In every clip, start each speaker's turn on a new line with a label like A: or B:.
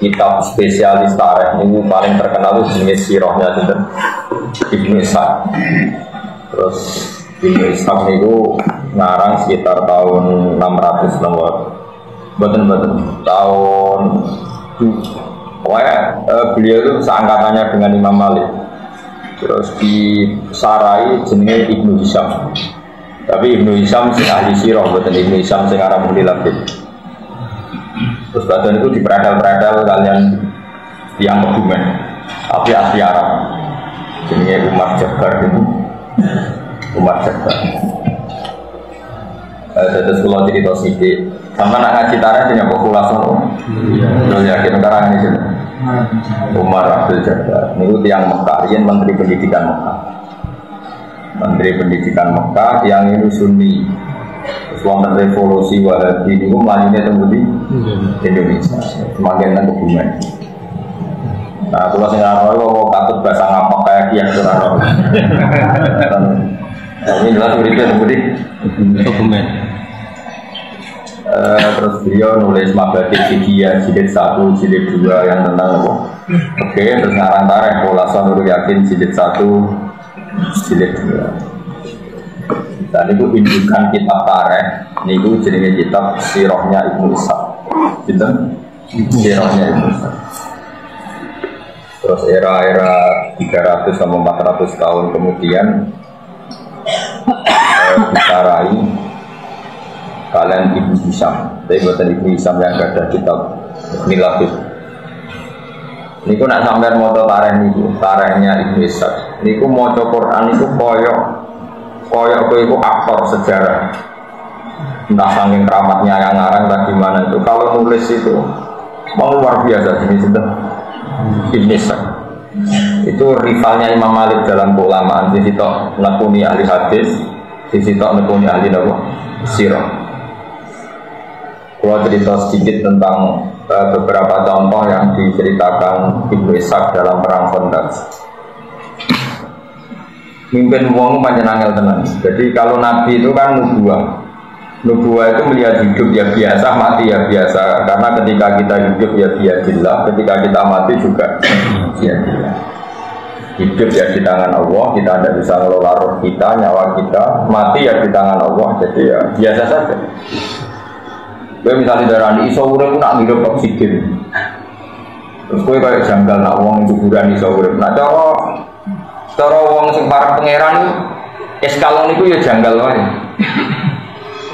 A: kitab spesialis tarikh ini paling terkenal itu jenis sirahnya Ibnu Ishaq. Terus Ibnu Ishaq itu ngarang sekitar tahun 600 nomor betul tahun beliau itu seangkatannya dengan Imam Malik. Terus di Sarai jenenge Ibnu Hisham. Tapi Ibnu Hisham sing ahli sirah, betul Ibnu Hisham sing arah Mulilabid. Terus badan itu diperedel-peredel kalian yang kebumen, tapi asli Arab. Jenenge Umar Jabbar itu, Umar Jabbar. Terus kalau cerita sedikit, sama nak ngaji tarikh punya populasi lo yakin sekarang ini sih. Umar Abdul Jabbar, ini tiang Mekah, dia Menteri Pendidikan Mekah. Menteri Pendidikan Mekah yang ini Sunni. Wonten revolusi Wahabi itu melayani tembus di Indonesia, semakin nang kebumen. Nah, kalau saya nggak tahu, katut bahasa ngapa kayak kian curang. Ini jelas berita tembus di kebumen. Terus beliau nulis Mabadik Fiqhiyah jilid 1, jilid 2 yang tentang apa? Oke, terus ngarang tarikh Khulasan Nurul Yakin jilid 1, jilid 2. Dan itu indukan kitab tarikh, itu jenenge kitab sirahnya Ibnu Ishaq. Gitu? Sirahnya Ibnu Ishaq. Terus era-era 300 sampai 400 tahun kemudian disarai kalian Ibnu Hisham. Tapi buatan Ibnu Hisham yang ada kitab Milafid. Niku nak sampai moto tarikh niku, tarikhnya Ibnu Ishaq. Niku moco Quran niku koyok itu aktor sejarah, entah saking keramatnya yang ngarang entah gimana itu. Kalau nulis itu mau luar biasa jenis itu. Ibnu Ishaq itu rivalnya Imam Malik dalam keulamaan. Di situ nekuni ahli hadis, di situ nekuni ahli sirah. Gua cerita sedikit tentang beberapa contoh yang diceritakan Ibnu Ishaq dalam perang Khandaq. Mimpin wong pancen angel tenan. Jadi kalau nabi itu kan nubuah. Nubuah itu melihat hidup ya biasa, mati ya biasa. Karena ketika kita hidup ya biadillah, ketika kita mati juga biadillah. Hidup ya di tangan Allah, kita tidak bisa ngelola roh kita, nyawa kita. Mati ya di tangan Allah, jadi ya biasa saja. Gue misalnya darah iso urip nak hidup oksigen. Terus gue kayak janggal nak wong kuburan iso urip. Nak cara wong sing para pangeran eskalon itu ya janggal wae.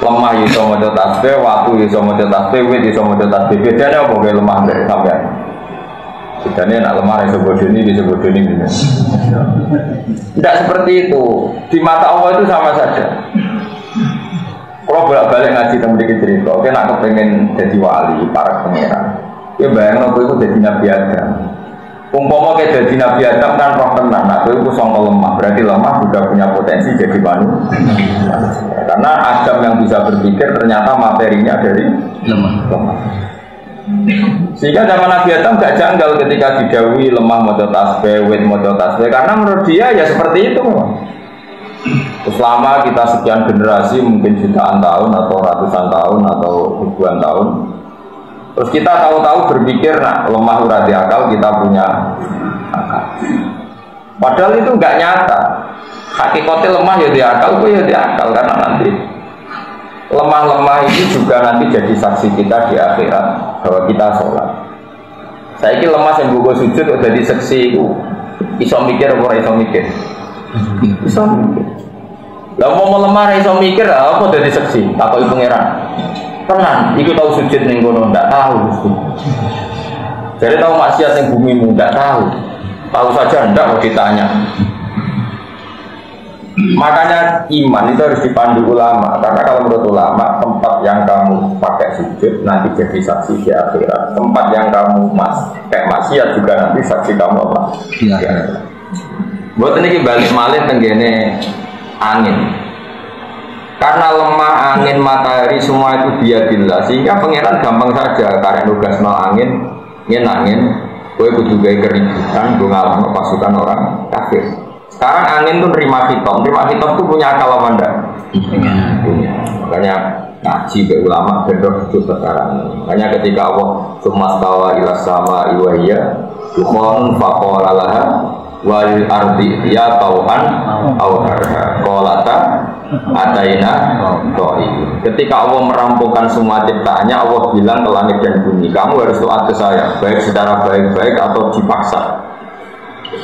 A: Lemah ya iso maca tasbih, watu ya iso maca tasbih, wit iso maca tasbih. Bedane apa kowe lemah nek sampean? Bedane nek lemah iso bodoni gitu. Tidak seperti itu. Di mata Allah itu sama saja. Kalau bolak-balik ngaji tentang cerita, oke nak kepengen jadi wali para pangeran. Ya bayangin aku itu jadi Nabi Adam. Umpama kayak jadi Nabi Adam kan roh tenang, nah itu songkol lemah, berarti lemah juga punya potensi jadi manusia. Karena Adam yang bisa berpikir ternyata materinya dari lemah. Sehingga zaman Nabi Adam gak janggal ketika didhawuhi lemah maca tasbih, wit maca tasbih, karena menurut dia ya seperti itu. Selama kita sekian generasi, mungkin jutaan tahun atau ratusan tahun atau ribuan tahun, terus kita tahu-tahu berpikir, nah lemah urati akal, kita punya akal. Padahal itu nggak nyata. Hakikatnya lemah ya di akal, ya di akal, karena nanti lemah-lemah ini juga nanti jadi saksi kita di akhirat bahwa kita sholat. Saya kira lemah yang gue sujud udah jadi saksi itu. Iso mikir apa iso mikir? Iso mikir. Lah mau lemah iso mikir apa jadi saksi? Takoki pangeran. Tenang, ikut tahu sujud ning kono ndak tahu. Jadi tahu maksiat yang bumimu ndak tahu. Tahu saja ndak mau ditanya. Makanya iman itu harus dipandu ulama, karena kalau menurut ulama tempat yang kamu pakai sujud nanti jadi saksi di akhirat. Tempat yang kamu pakai maksiat juga nanti saksi kamu apa? Di akhirat. Buat ini balik malih tenggene angin. Karena lemah angin, matahari semua itu biadillah, sehingga pangeran gampang saja karek nugas no angin, gue kudu gawe keributan, gue ngalahno pasukan orang kafir. Sekarang angin tuh nerima hitam itu punya akal apa enggak? Punya. Makanya ngaji ke ulama berdok itu sekarang. Makanya ketika Allah sumastawa ila sama iwahiyya dukhon faqala laha wal ardi ya tauhan au karha qalata ataina qoi. Ketika Allah merampungkan semua ciptaannya, Allah bilang ke langit dan bumi, kamu harus taat ke saya, baik secara baik-baik atau dipaksa.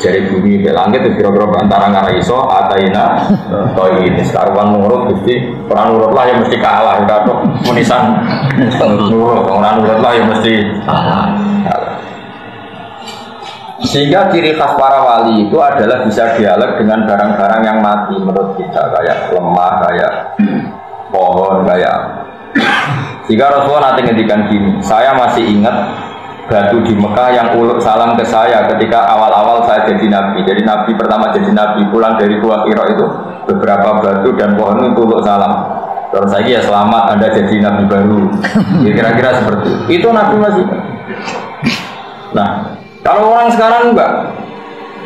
A: Jadi bumi ke langit itu kira-kira antara ngaraiso ataina qoi ini sekarang nurut Gusti, orang nurut lah yang mesti kalah, kalau munisan nurut, orang nurut lah yang mesti kalah. Sehingga ciri khas para wali itu adalah bisa dialog dengan barang-barang yang mati menurut kita, kayak lemah, kayak pohon, kayak. Jika Rasulullah nanti ngendikan gini, saya masih ingat batu di Mekah yang uluk salam ke saya ketika awal-awal saya jadi nabi. Jadi nabi pertama jadi nabi pulang dari Gua Hira itu beberapa batu dan pohon itu uluk salam. Terus lagi ya selamat Anda jadi nabi baru. Kira-kira seperti itu. Itu nabi masih. Nah. Kalau orang sekarang enggak,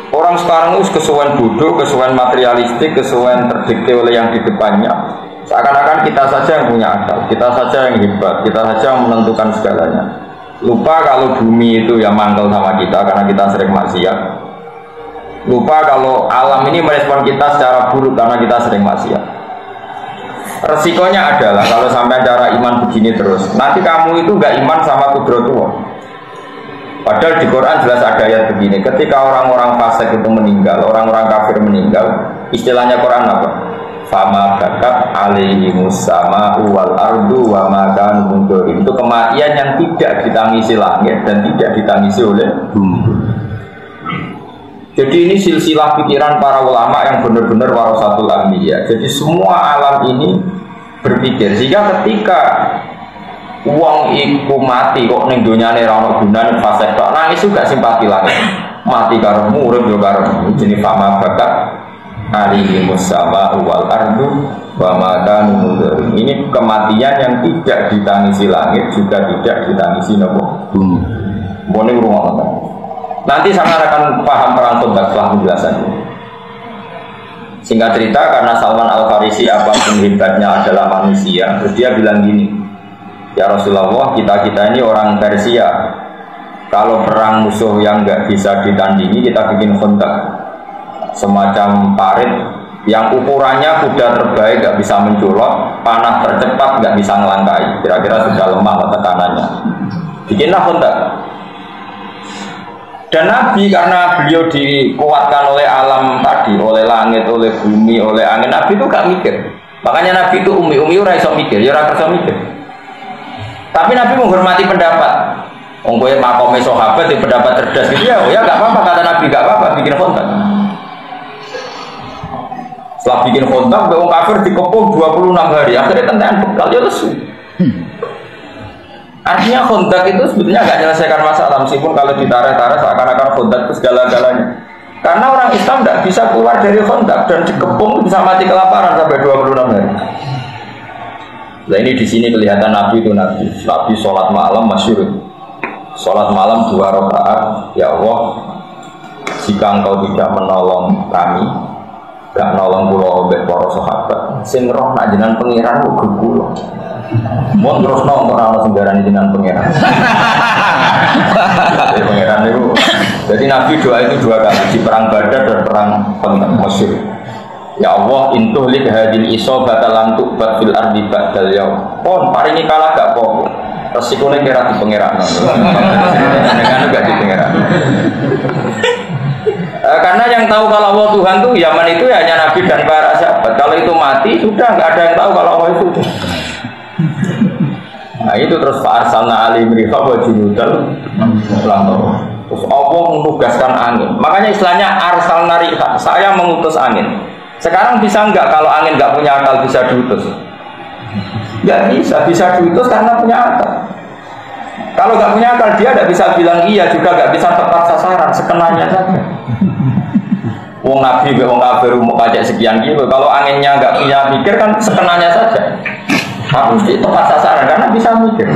A: orang sekarang itu kesuwen bodoh, kesuwen materialistik, kesuwen terdikte oleh yang di depannya. Seakan-akan kita saja yang punya akal, kita saja yang hebat, kita saja yang menentukan segalanya. Lupa kalau bumi itu yang mangkel sama kita karena kita sering maksiat. Lupa kalau alam ini merespon kita secara buruk karena kita sering maksiat. Resikonya adalah kalau sampai cara iman begini terus, nanti kamu itu enggak iman sama kudratullah. Padahal di Quran jelas ada ayat begini, ketika orang-orang fasik itu meninggal, orang-orang kafir meninggal, istilahnya Quran apa? Fama bakat alaihimus sama'u wal ardu wa ma kanu mundzirin. Itu kematian yang tidak ditangisi langit dan tidak ditangisi oleh bumi. Jadi ini silsilah pikiran para ulama yang benar-benar warasatul anbiya. Jadi semua alam ini berpikir, sehingga ketika uang iku mati kok ning donyane ra ono gunane fasik tok nangis juga simpati lagi mati karo urip yo karo jenenge fama bakat alihi musama wal ardu wa ma kanu mundzirin. Ini kematian yang tidak ditangisi langit juga tidak ditangisi nopo bumi. Mbone urung. Nanti saya akan paham perang Khandaq setelah penjelasannya. Singkat cerita, karena Salman Al-Farisi apapun hebatnya adalah manusia, terus dia bilang gini, ya Rasulullah, kita ini orang Persia. Kalau perang musuh yang nggak bisa ditandingi, kita bikin Khandaq, semacam parit yang ukurannya kuda terbaik nggak bisa mencolok, panah tercepat nggak bisa ngelangkai. Kira-kira sudah lemah tekanannya. Bikinlah Khandaq. Dan Nabi karena beliau dikuatkan oleh alam tadi, oleh langit, oleh bumi, oleh angin, Nabi itu gak mikir. Makanya Nabi itu umi ora iso mikir, ya ora kersa mikir. Tapi Nabi menghormati pendapat. Wong kowe makome sahabat di pendapat cerdas gitu ya, ya gak apa-apa kata Nabi, gak apa-apa bikin Khandaq. Setelah bikin Khandaq, wong kafir dikepung 26 hari, akhirnya tentangan bekal ya lesu. Artinya Khandaq itu sebetulnya gak menyelesaikan masalah, meskipun kalau ditarik-tarik seakan-akan Khandaq itu segala-galanya. Karena orang Islam tidak bisa keluar dari Khandaq dan dikepung bisa mati kelaparan sampai 26 hari. Nah ini di sini kelihatan Nabi itu Nabi sholat malam masyhur. Sholat malam 2 rakaat. Ya Allah, jika engkau tidak menolong kami, gak nolong pulau mbek para sahabat, sing roh nak jenengan pangeran kok kula. Mau terus nong orang sembarangan dengan pangeran. Jadi pangeran itu. Jadi Nabi doa itu 2 kali di perang Badar dan perang Khandaq masyhur. Ya Allah, intuhlik hadil isobata lam tu'bad fil ardi ba'dal yaum. Pon paringi kalah gak apa-apa. Resikonya kira di pangeran. Dengan enggak di pangeran. Karena yang tahu kalau Allah Tuhan tuh Yaman itu ya hanya Nabi dan para sahabat. Kalau itu mati sudah nggak ada yang tahu kalau Allah itu. Nah itu terus fa'arsalna alim rihab wa junudal terus Allah menugaskan angin. Makanya istilahnya arsalna rihab, saya mengutus angin. Sekarang bisa enggak kalau angin enggak punya akal bisa diutus? Enggak bisa diutus karena punya akal. Kalau enggak punya akal dia enggak bisa bilang iya, juga enggak bisa tepat sasaran, sekenanya saja. Wong Nabi, wong kafir mau pajak sekian kilo. Kalau anginnya enggak punya mikir kan sekenanya saja. Harus tepat sasaran karena bisa mikir.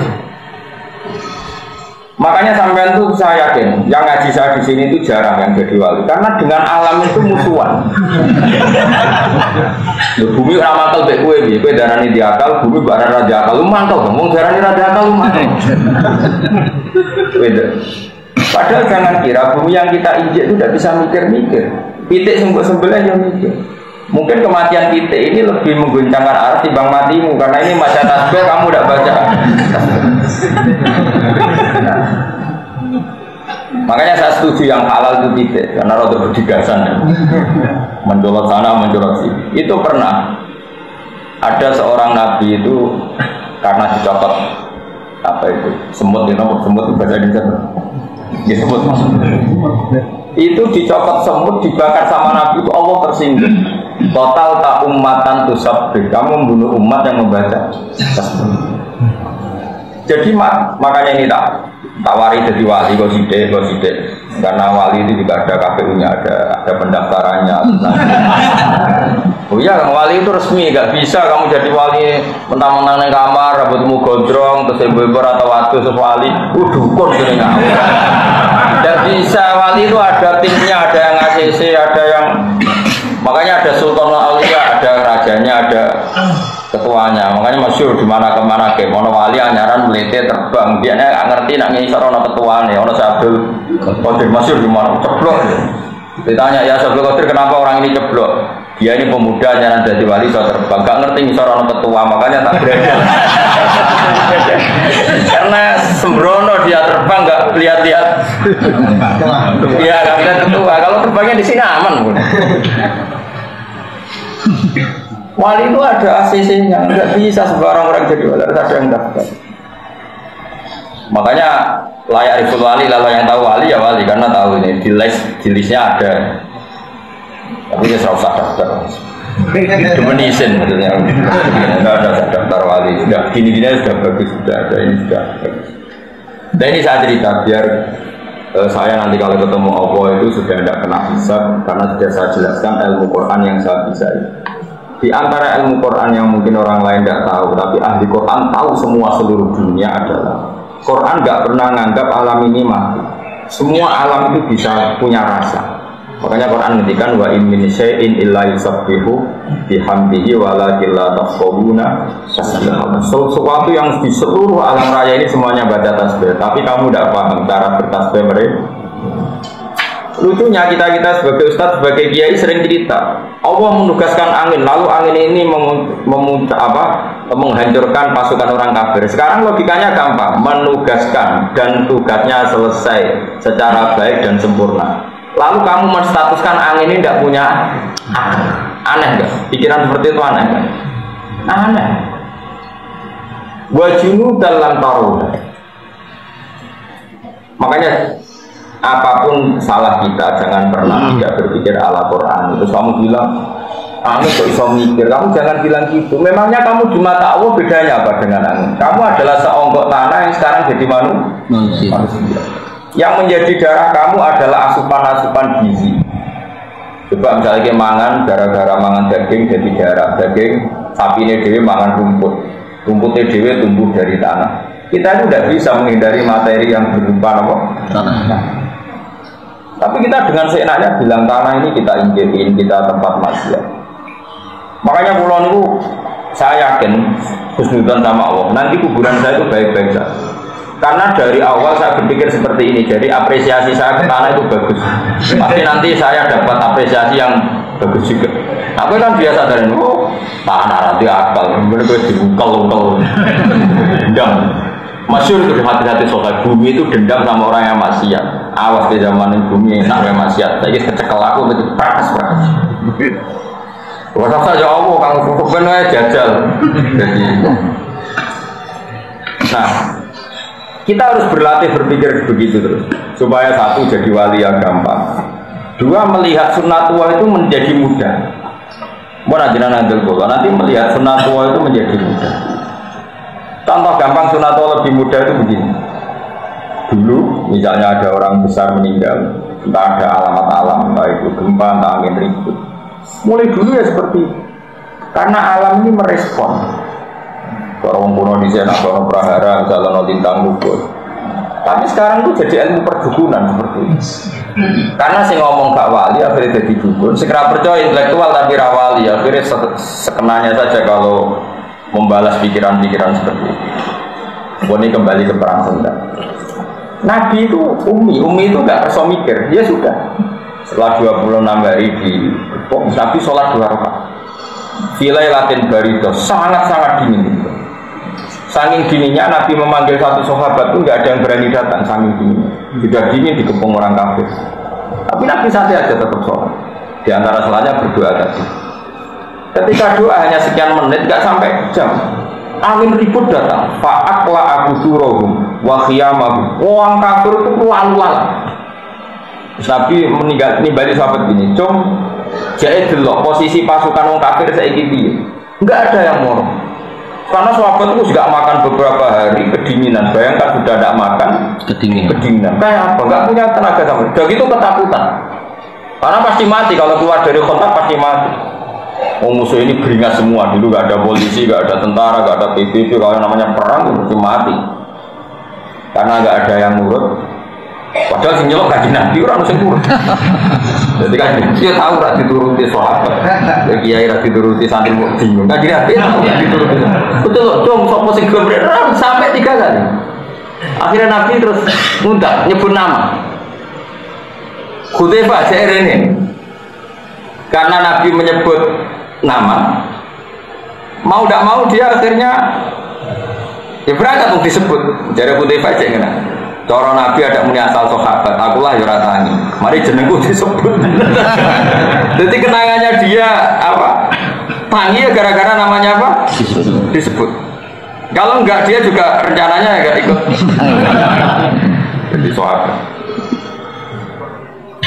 A: Makanya sampean tuh saya yakin, yang ngaji saya di sini itu jarang yang jadi wali, karena dengan alam itu musuhan. Bumi ramal bek kue darani diakal, bumi barang raja akal, lu mantau, ngomong darani raja akal, lu mantau. Padahal jangan kira bumi yang kita injek itu tidak bisa mikir-mikir. Pitik sembel-sembelnya yang mikir. Mungkin kematian pitik ini lebih mengguncangkan arah timbang matimu, karena ini baca tasbih kamu tidak baca. Nah, makanya saya setuju yang halal itu pitik, karena roda berdigasan, mencolot sana, mencolot sini. Itu pernah ada seorang nabi itu karena dicopot apa itu semut, semut itu bahasa Indonesia. Ya, semut itu dicopot semut, dibakar sama nabi itu Allah tersinggung. Total tak ummatan tusabbih, kamu membunuh umat yang membaca. Jadi makanya ini tak wari jadi wali kok sidik. Karena wali itu juga ada KPU-nya, ada pendaftarannya. Oh iya, wali itu resmi, gak bisa kamu jadi wali mentang-mentang di kamar, rambutmu gondrong, terus ibu-ibu atau waktu wali, dukun gini nggak. Tidak bisa, wali itu ada timnya, ada yang ACC, ada yang makanya ada Sultan Aulia, ada rajanya, ada ketuanya. Makanya masyhur di mana kemana ke mono wali anyaran melete terbang. Dia nggak ngerti nak ngisor ono ketuane, ono Sabdul Qadir masyhur di mana ceblok. Ditanya ya Sabdul Qadir kenapa orang ini ceblok? Dia ini pemuda anyaran jadi wali so terbang. Gak ngerti ngisor ono ketua, makanya tak berani. Karena sembrono dia terbang nggak lihat-lihat. Iya nggak lihat ketua. Kalau terbangnya di sini aman pun. Wali itu ada ACC-nya, nggak bisa sembarang orang jadi wali, harus ada yang daftar. Makanya layak riful wali, lalu yang tahu wali ya wali, karena tahu ini di listnya ada. Tapi dia serau daftar. Cuma izin maksudnya, nggak ada daftar wali. Sudah gini-gini sudah bagus, sudah ada ini sudah bagus. Dan ini saya cerita biar saya nanti kalau ketemu Allah itu sudah tidak kena hisab, karena sudah saya jelaskan ilmu Quran yang saya bisa. Di antara ilmu Quran yang mungkin orang lain tidak tahu, tapi ahli Quran tahu semua seluruh dunia adalah Quran nggak pernah nganggap alam ini mati. Semua alam itu bisa punya rasa. Makanya Quran ngendikan wa in min syai'in illa yusabbihu bihamdihi walakin la tafqahuna tasbihahu. Sesuatu yang di seluruh alam raya ini semuanya baca tasbih, tapi kamu tidak paham cara bertasbih mereka. Lucunya kita sebagai ustadz, sebagai kiai sering cerita Allah menugaskan angin, lalu angin ini menghancurkan pasukan orang kafir. Sekarang logikanya gampang, menugaskan dan tugasnya selesai secara baik dan sempurna. Lalu kamu menstatuskan angin ini tidak punya aneh nggak? Pikiran seperti itu aneh nggak? Aneh. Wajunu dalam taruh. Makanya apapun salah kita, jangan pernah tidak berpikir ala Quran. Terus kamu bilang, kamu kok bisa mikir, kamu jangan bilang gitu. Memangnya kamu di mata Allah bedanya apa dengan angin? Kamu adalah seonggok tanah yang sekarang jadi manusia. Yang menjadi darah kamu adalah asupan-asupan gizi. Coba misalnya mangan, gara-gara mangan daging jadi darah. Daging, sapi ini dewe mangan rumput. Rumputnya dewe tumbuh dari tanah. Kita itu tidak bisa menghindari materi yang berupa tanah. Tapi kita dengan seenaknya bilang tanah ini kita injekin, kita tempat maksiat. Makanya pulau itu saya yakin husnudzon sama Allah. Nanti kuburan saya itu baik-baik saja. Karena dari awal saya berpikir seperti ini. Jadi apresiasi saya ke tanah itu bagus. Pasti nanti saya dapat apresiasi yang bagus juga. Aku kan biasa dari tanah nanti akal. Bener-bener dibukal-ukal. Dendam. Masyhur itu di hati-hati soal bumi itu dendam sama orang yang maksiat. Awas di zaman bumi enak yang maksiat. Saya kecekel aku itu panas. Wah saja Allah kang benar jajal. Jadi, nah kita harus berlatih berpikir begitu terus supaya satu jadi wali yang gampang. Dua melihat sunnatullah itu menjadi mudah. Mau nanti melihat sunnatullah itu menjadi mudah. Contoh gampang sunatullah lebih mudah itu begini. Dulu misalnya ada orang besar meninggal, entah ada alamat alam, baik itu gempa, entah angin ribut. Mulai dulu ya seperti itu. Karena alam ini merespon. Orang kuno di sana, orang prahara, misalnya no lintang gugur. Tapi sekarang tuh jadi ilmu perdukunan seperti ini. Karena sing ngomong gak wali akhirnya jadi dukun. Segera percaya intelektual tapi rawali akhirnya sekenanya saja kalau membalas pikiran-pikiran seperti itu. Ini kembali ke perang sendal. Nabi itu umi itu gak perso mikir, dia sudah. Setelah 26 hari Nabi sholat 2 rakaat. Filai latin barido sangat-sangat dingin. Saking dinginnya Nabi memanggil satu sahabat itu nggak ada yang berani datang. Saking dinginnya, sudah dingin dikepung orang kafir. Tapi Nabi santai aja tetap sholat. Di antara salahnya berdoa tadi. Ketika doa hanya sekian menit, nggak sampai jam. Angin ribut datang. Fa'akla aku surohum wa khiyamahum. Orang kafir itu lalu-lalu. Nabi nimbali sahabat gini, cung, jadi delok posisi pasukan orang kafir saiki piye? Enggak ada yang morong. Karena sahabat itu juga makan beberapa hari kedinginan. Bayangkan sudah tidak makan kedinginan. Kayak apa? Enggak punya tenaga sama. Udah gitu ketakutan. Karena pasti mati kalau keluar dari kontak pasti mati. Musuh ini beringas semua. Dulu enggak ada polisi, enggak ada tentara, enggak ada PBB. Kalau namanya perang mesti mati. Karena enggak ada yang nurut. Padahal sing nyelok kaji Nabi ora ono sing nurut. Jadi kan dia tahu ora dituruti sahabat. Kiai ora dituruti santri kok bingung. Kaji Nabi ora dituruti. Betul, dong sapa sing gombrek sampai 3 kali. Akhirnya Nabi terus muntah nyebut nama. Hudzaifah ini. Karena Nabi menyebut nama, mau tidak mau dia akhirnya ya berangkat untuk disebut. Jadi Hudzaifah cek ngene. Cara Nabi ada muni asal sahabat, akulah ya ratani. Mari jenengku disebut. Jadi kenangannya dia apa? Tangi ya gara-gara namanya apa? Disebut. Kalau enggak dia juga rencananya enggak ikut. Jadi sahabat.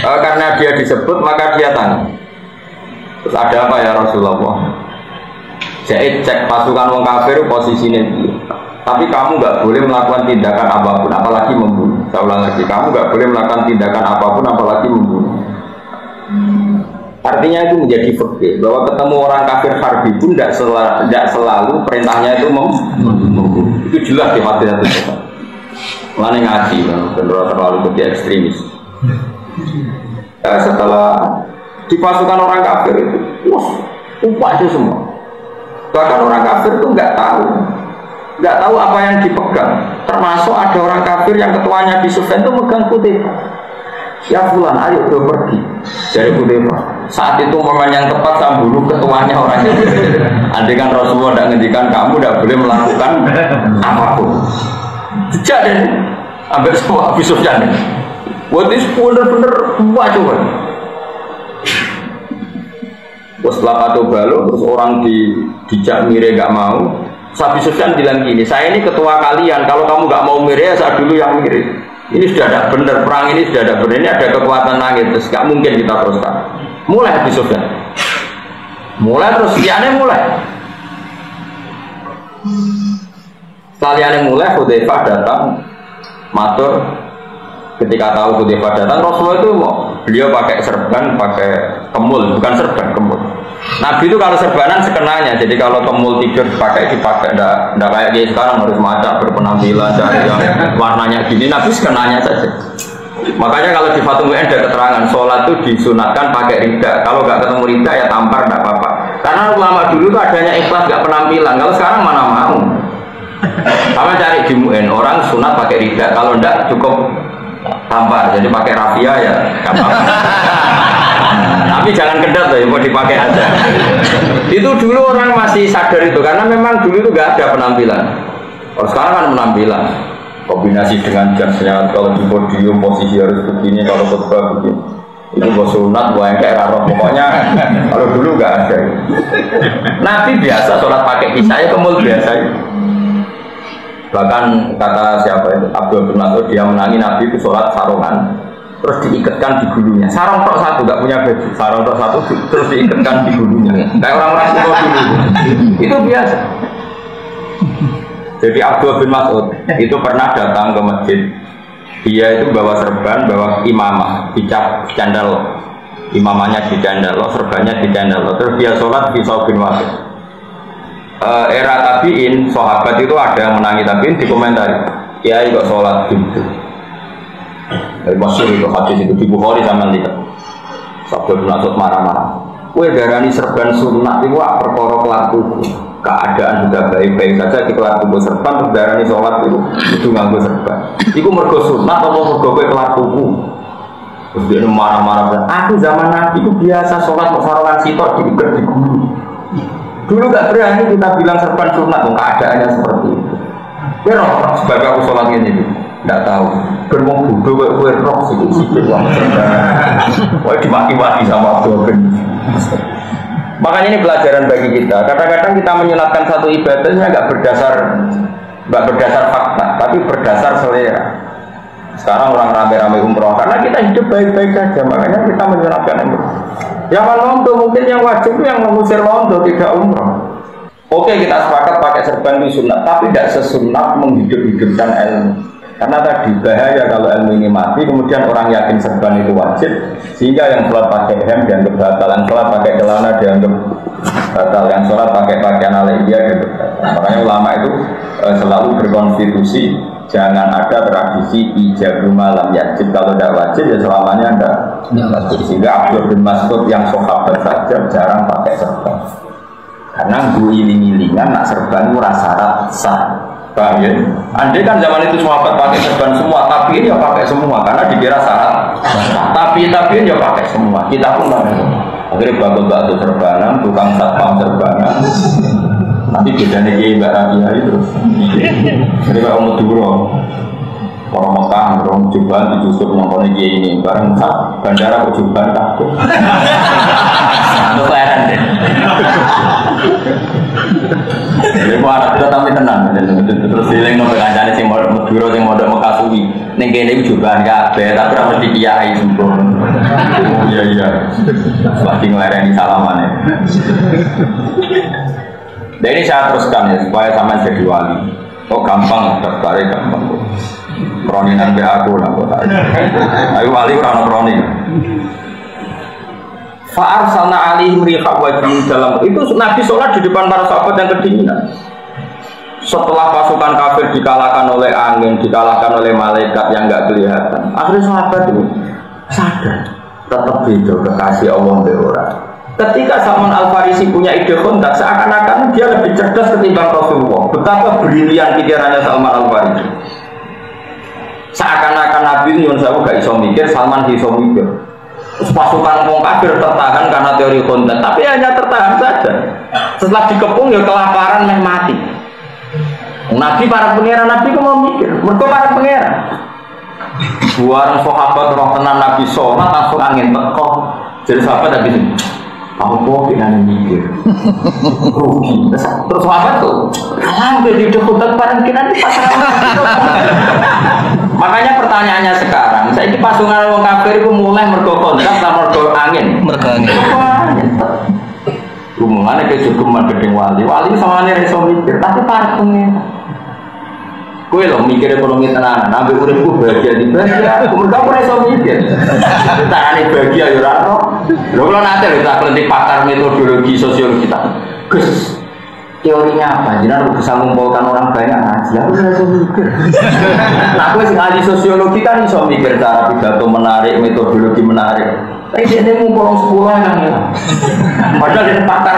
A: Karena dia disebut maka dia tanya. Terus ada apa ya Rasulullah? Jadi cek pasukan wong kafir posisinya dia. Tapi kamu nggak boleh melakukan tindakan apapun, apalagi membunuh. Saya ulang lagi, kamu nggak boleh melakukan tindakan apapun, apalagi membunuh. Artinya itu menjadi fikih bahwa ketemu orang kafir harbi pun tidak selalu perintahnya itu membunuh. Itu jelas di hadis itu. Mulane ngaji, benar terlalu jadi ekstremis. Setelah di pasukan orang kafir itu, upah itu semua. Bahkan orang kafir itu nggak tahu apa yang dipegang. Termasuk ada orang kafir yang ketuanya di Sufyan itu megang Hudzaifah. Ya fulan, ayo udah pergi. Dari Hudzaifah. Saat itu momen yang tepat saya bunuh ketuanya orang itu. Andai kan Rasulullah tidak ngendikan kamu tidak boleh melakukan apapun. Sejak dan ambil semua Abu Sufyan. Buat itu bener-bener buat coba. Setelah kado balo, terus orang dijak mire gak mau. Abu Sufyan bilang gini, saya ini ketua kalian, kalau kamu nggak mau mirip, saya dulu yang mirip. Ini sudah ada benar, perang ini sudah ada benar, ini ada kekuatan langit, terus nggak mungkin kita teruskan. Mulai Abu Sufyan, mulai terus liane mulai. Setelah liane mulai, Hudzaifah datang, matur. Ketika tahu Hudzaifah datang, Rasulullah itu beliau pakai serban, pakai kemul, bukan serban, kemul. Nabi itu kalau serbanan sekenanya, jadi kalau kemul tidur dipakai, enggak kayak gini sekarang harus macam berpenampilan dari yang warnanya gini. Nabi sekenanya saja. Makanya kalau di Fathul Mu'in ada keterangan sholat itu disunatkan pakai rida. Kalau nggak ketemu rida ya tampar, enggak apa-apa. Karena ulama dulu itu adanya ikhlas nggak penampilan. Kalau sekarang mana mau? Sama cari di Mu'in orang sunat pakai rida. Kalau enggak cukup tampar, jadi pakai rafia ya nggak apa-apa. Tapi jangan kedap loh, mau dipakai aja. Itu dulu orang masih sadar itu, karena memang dulu itu nggak ada penampilan. Kalau sekarang kan penampilan, kombinasi dengan jasnya, kalau di podium posisi harus begini, kalau khutbah begini. Itu bos sunat, buah yang kayak raro. Pokoknya kalau dulu nggak ada. Nabi biasa sholat pakai kisahnya kemul biasa. Bahkan kata siapa itu Abdul bin Mas'ud, dia menangi Nabi itu sholat sarungan. Terus diikatkan di gulunya. Sarung tok satu, nggak punya baju. Sarung tok satu, terus diikatkan di gulunya. Kayak orang-orang tua dulu. Itu biasa. Jadi Abdul bin Mas'ud itu pernah datang ke masjid. Dia itu bawa serban, bawa imamah, dicap candal. Imamahnya di candal, serbannya di candal. Terus dia sholat di Saubin Wahid. Era tabiin, sahabat itu ada yang menangi tabiin, dikomentari. Kiai kok sholat gitu. Masyhur itu hadis itu di Bukhari sama lihat. Sahabat Nasut marah-marah. Kue darani serban sunat itu perkara kelar tubuh. Keadaan sudah baik-baik saja di kelar tubuh serban, darani sholat itu nganggo serban. Iku mergo sunat atau mergo kue kelar tubuh. Terus dia marah-marah. Aku zaman Nabi itu biasa sholat sarongan sitok diikat di gulu. Dulu gak berani kita bilang serban sunat, keadaannya seperti itu. Kue roh sebagai aku sholat ini. Tidak tahu, bermong bodoh, kue roh sikit-sikit sama serban. Kue dimaki-maki sama Abdul. Makanya ini pelajaran bagi kita. Kadang-kadang kita menyelatkan satu ibadahnya nggak berdasar fakta, tapi berdasar selera. Sekarang orang rame-rame umroh karena kita hidup baik-baik saja, makanya kita menyelatkan umroh. Yang londo mungkin yang wajib itu yang mengusir londo tidak umroh. Oke, kita sepakat pakai serban di sunat, tapi tidak sesunat menghidup-hidupkan ilmu. Karena tadi bahaya kalau ilmu ini mati, kemudian orang yakin serban itu wajib, sehingga yang sholat pakai hem dianggap batal, yang sholat pakai celana dianggap batal, yang sholat pakai pakaian alaiya dianggap batal. Makanya ulama itu selalu berkonstitusi, jangan ada tradisi ijab malam wajib. Kalau tidak wajib ya selamanya tidak wajib. Sehingga Abdul bin Mas'ud yang sahabat saja jarang pakai serban. Karena gue iling-ilingan nak serban itu syarat sah. Paham ya? Andai kan zaman itu sahabat pakai serban semua, tapi ini ya pakai semua karena dikira syarat. Tapi ini ya pakai semua. Kita pun pakai. Akhirnya bagus-bagus serbanan, tukang satpam serbanan. Nanti bedanya kiai Mbak Rabia itu. Jadi kalau mau turun, orang Mekah, orang Juban dijusuk nongkrongnya kiai ini, bareng bandara ke Juban takut. Itu keren deh. Jadi mau anak kita tapi tenang, terus feeling nomor kancane sing Madura sing modok Mekasuwi, ning kene iki juga kabeh, tapi ora mesti kiai sempurna. Iya. Lagi ngelereni salamane. Dan ini saya teruskan ya supaya sama jadi wali. Oh gampang, daftarnya gampang. Kroninan be aku lah kok. Ayo wali ora ono kroni. Fa'arsalna alaihim riha wajin dalam itu Nabi sholat di depan para sahabat yang kedinginan. Setelah pasukan kafir dikalahkan oleh angin, dikalahkan oleh malaikat yang enggak kelihatan, akhirnya sahabat itu sadar tetap beda kekasih Allah orang. Ketika Salman Al-Farisi punya ide kontak, seakan-akan dia lebih cerdas ketimbang Rasulullah. Betapa brilian pikirannya Salman Al-Farisi. Seakan-akan Nabi Yunus gak iso mikir, Salman iso mikir. Pasukan wong kafir tertahan karena teori konten, tapi hanya tertahan saja. Setelah dikepung ya kelaparan meh mati. Nabi para pangeran Nabi kok mau mikir, mergo para pangeran. Buareng sahabat roh tenan Nabi sholat langsung angin teko. Jadi sahabat Nabi ini, kamu kok pengen mikir, rugi. Terus sahabat tuh, hampir di dekat barang kita di pasar. Makanya pertanyaannya sekarang, saya ini pasungan orang kafir itu mulai mergo kontrak sama mergo angin. Mergo angin. Hubungannya ke cukup gedeng wali sama ini reso mikir, tapi para pengen. Gue loh mikir ekonomi tenanan, ambil uripku bahagia di bahagia, kemudian aku reso mikir. Tangannya bahagia yurano. Lo kalau nanti kita kelentik pakar metodologi sosiologi kita, Gus. Teorinya apa? Jadi aku bisa mengumpulkan orang banyak aja. Aku bisa mikir. Aku sih ahli sosiologi kan bisa mikir cara pidato menarik, metodologi menarik. Tapi dia ngumpul 10 yang ya. Padahal dia pakar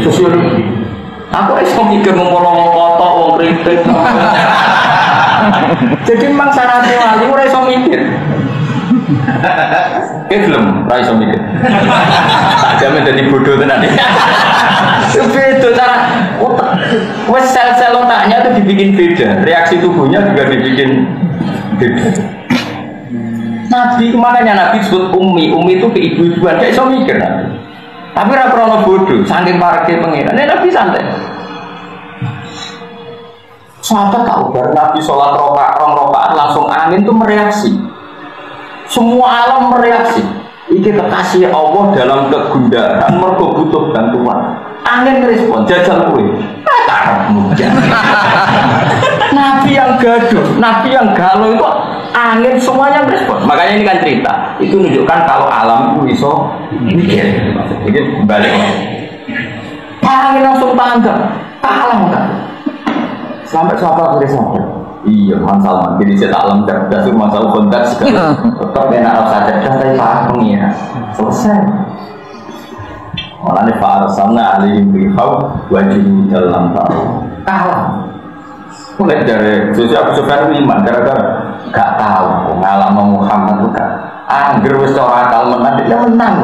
A: sosiologi. Aku bisa mikir ngumpul orang kotor, orang kritik. Jadi memang syaratnya wali, aku bisa mikir. Belum, raiso mikir. Tak jamin jadi bodoh tenan. Beda cara otak. Wes sel-sel otaknya itu dibikin beda, reaksi tubuhnya juga dibikin beda. Nabi makanya Nabi disebut ummi itu keibu-ibuan, gak iso mikir Nabi. Tapi ora krono bodoh, saking parke pengiran. Nabi santai. Sahabat tahu bar Nabi sholat rakaat langsung angin itu mereaksi. Semua alam mereaksi. Iki kekasih Allah dalam kegundahan mergo butuh bantuan. Angin respon jajal kue. Nabi yang gaduh, Nabi yang galau itu angin semuanya respon. Makanya ini kan cerita. Itu menunjukkan kalau alam itu bisa mikir. Jadi balik. Angin langsung tanggap, kalah kan. Sampai sahabat bersama. Iya, Man Salman. Jadi saya tak lem cerdas itu masalah kontak sekali. Tetap enak rasa cerdas tapi paham ya. Selesai. Malah nih Pak Arsalna alihim bihau wajib dalam tahu. Kalah. Mulai dari sosial kesukaan iman gara-gara gak tahu pengalaman Muhammad itu kan. Angger wis ora akal menang dia menang.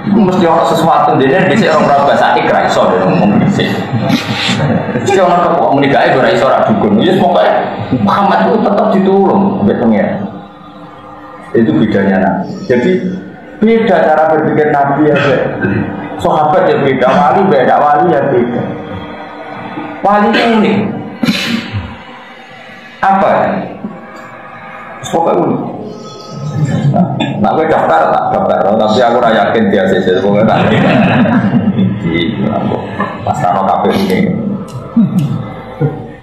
A: Mesti orang sesuatu dia bisa orang bahasa ikra iso dia ngomong bisa. Mesti orang kok menikah itu iso ora dukun. Ya pokoknya Muhammad itu tetap ditulung sampai pengen. Itu bedanya Nabi. Jadi beda cara berpikir Nabi ya. Sahabat ya beda, wali beda, wali ya beda. Wali unik. Apa ya? Pokoknya unik. Nah, gue daftar tak daftar, tapi aku rasa yakin dia sih, pokoknya tak. Di pas Rano KPU ini.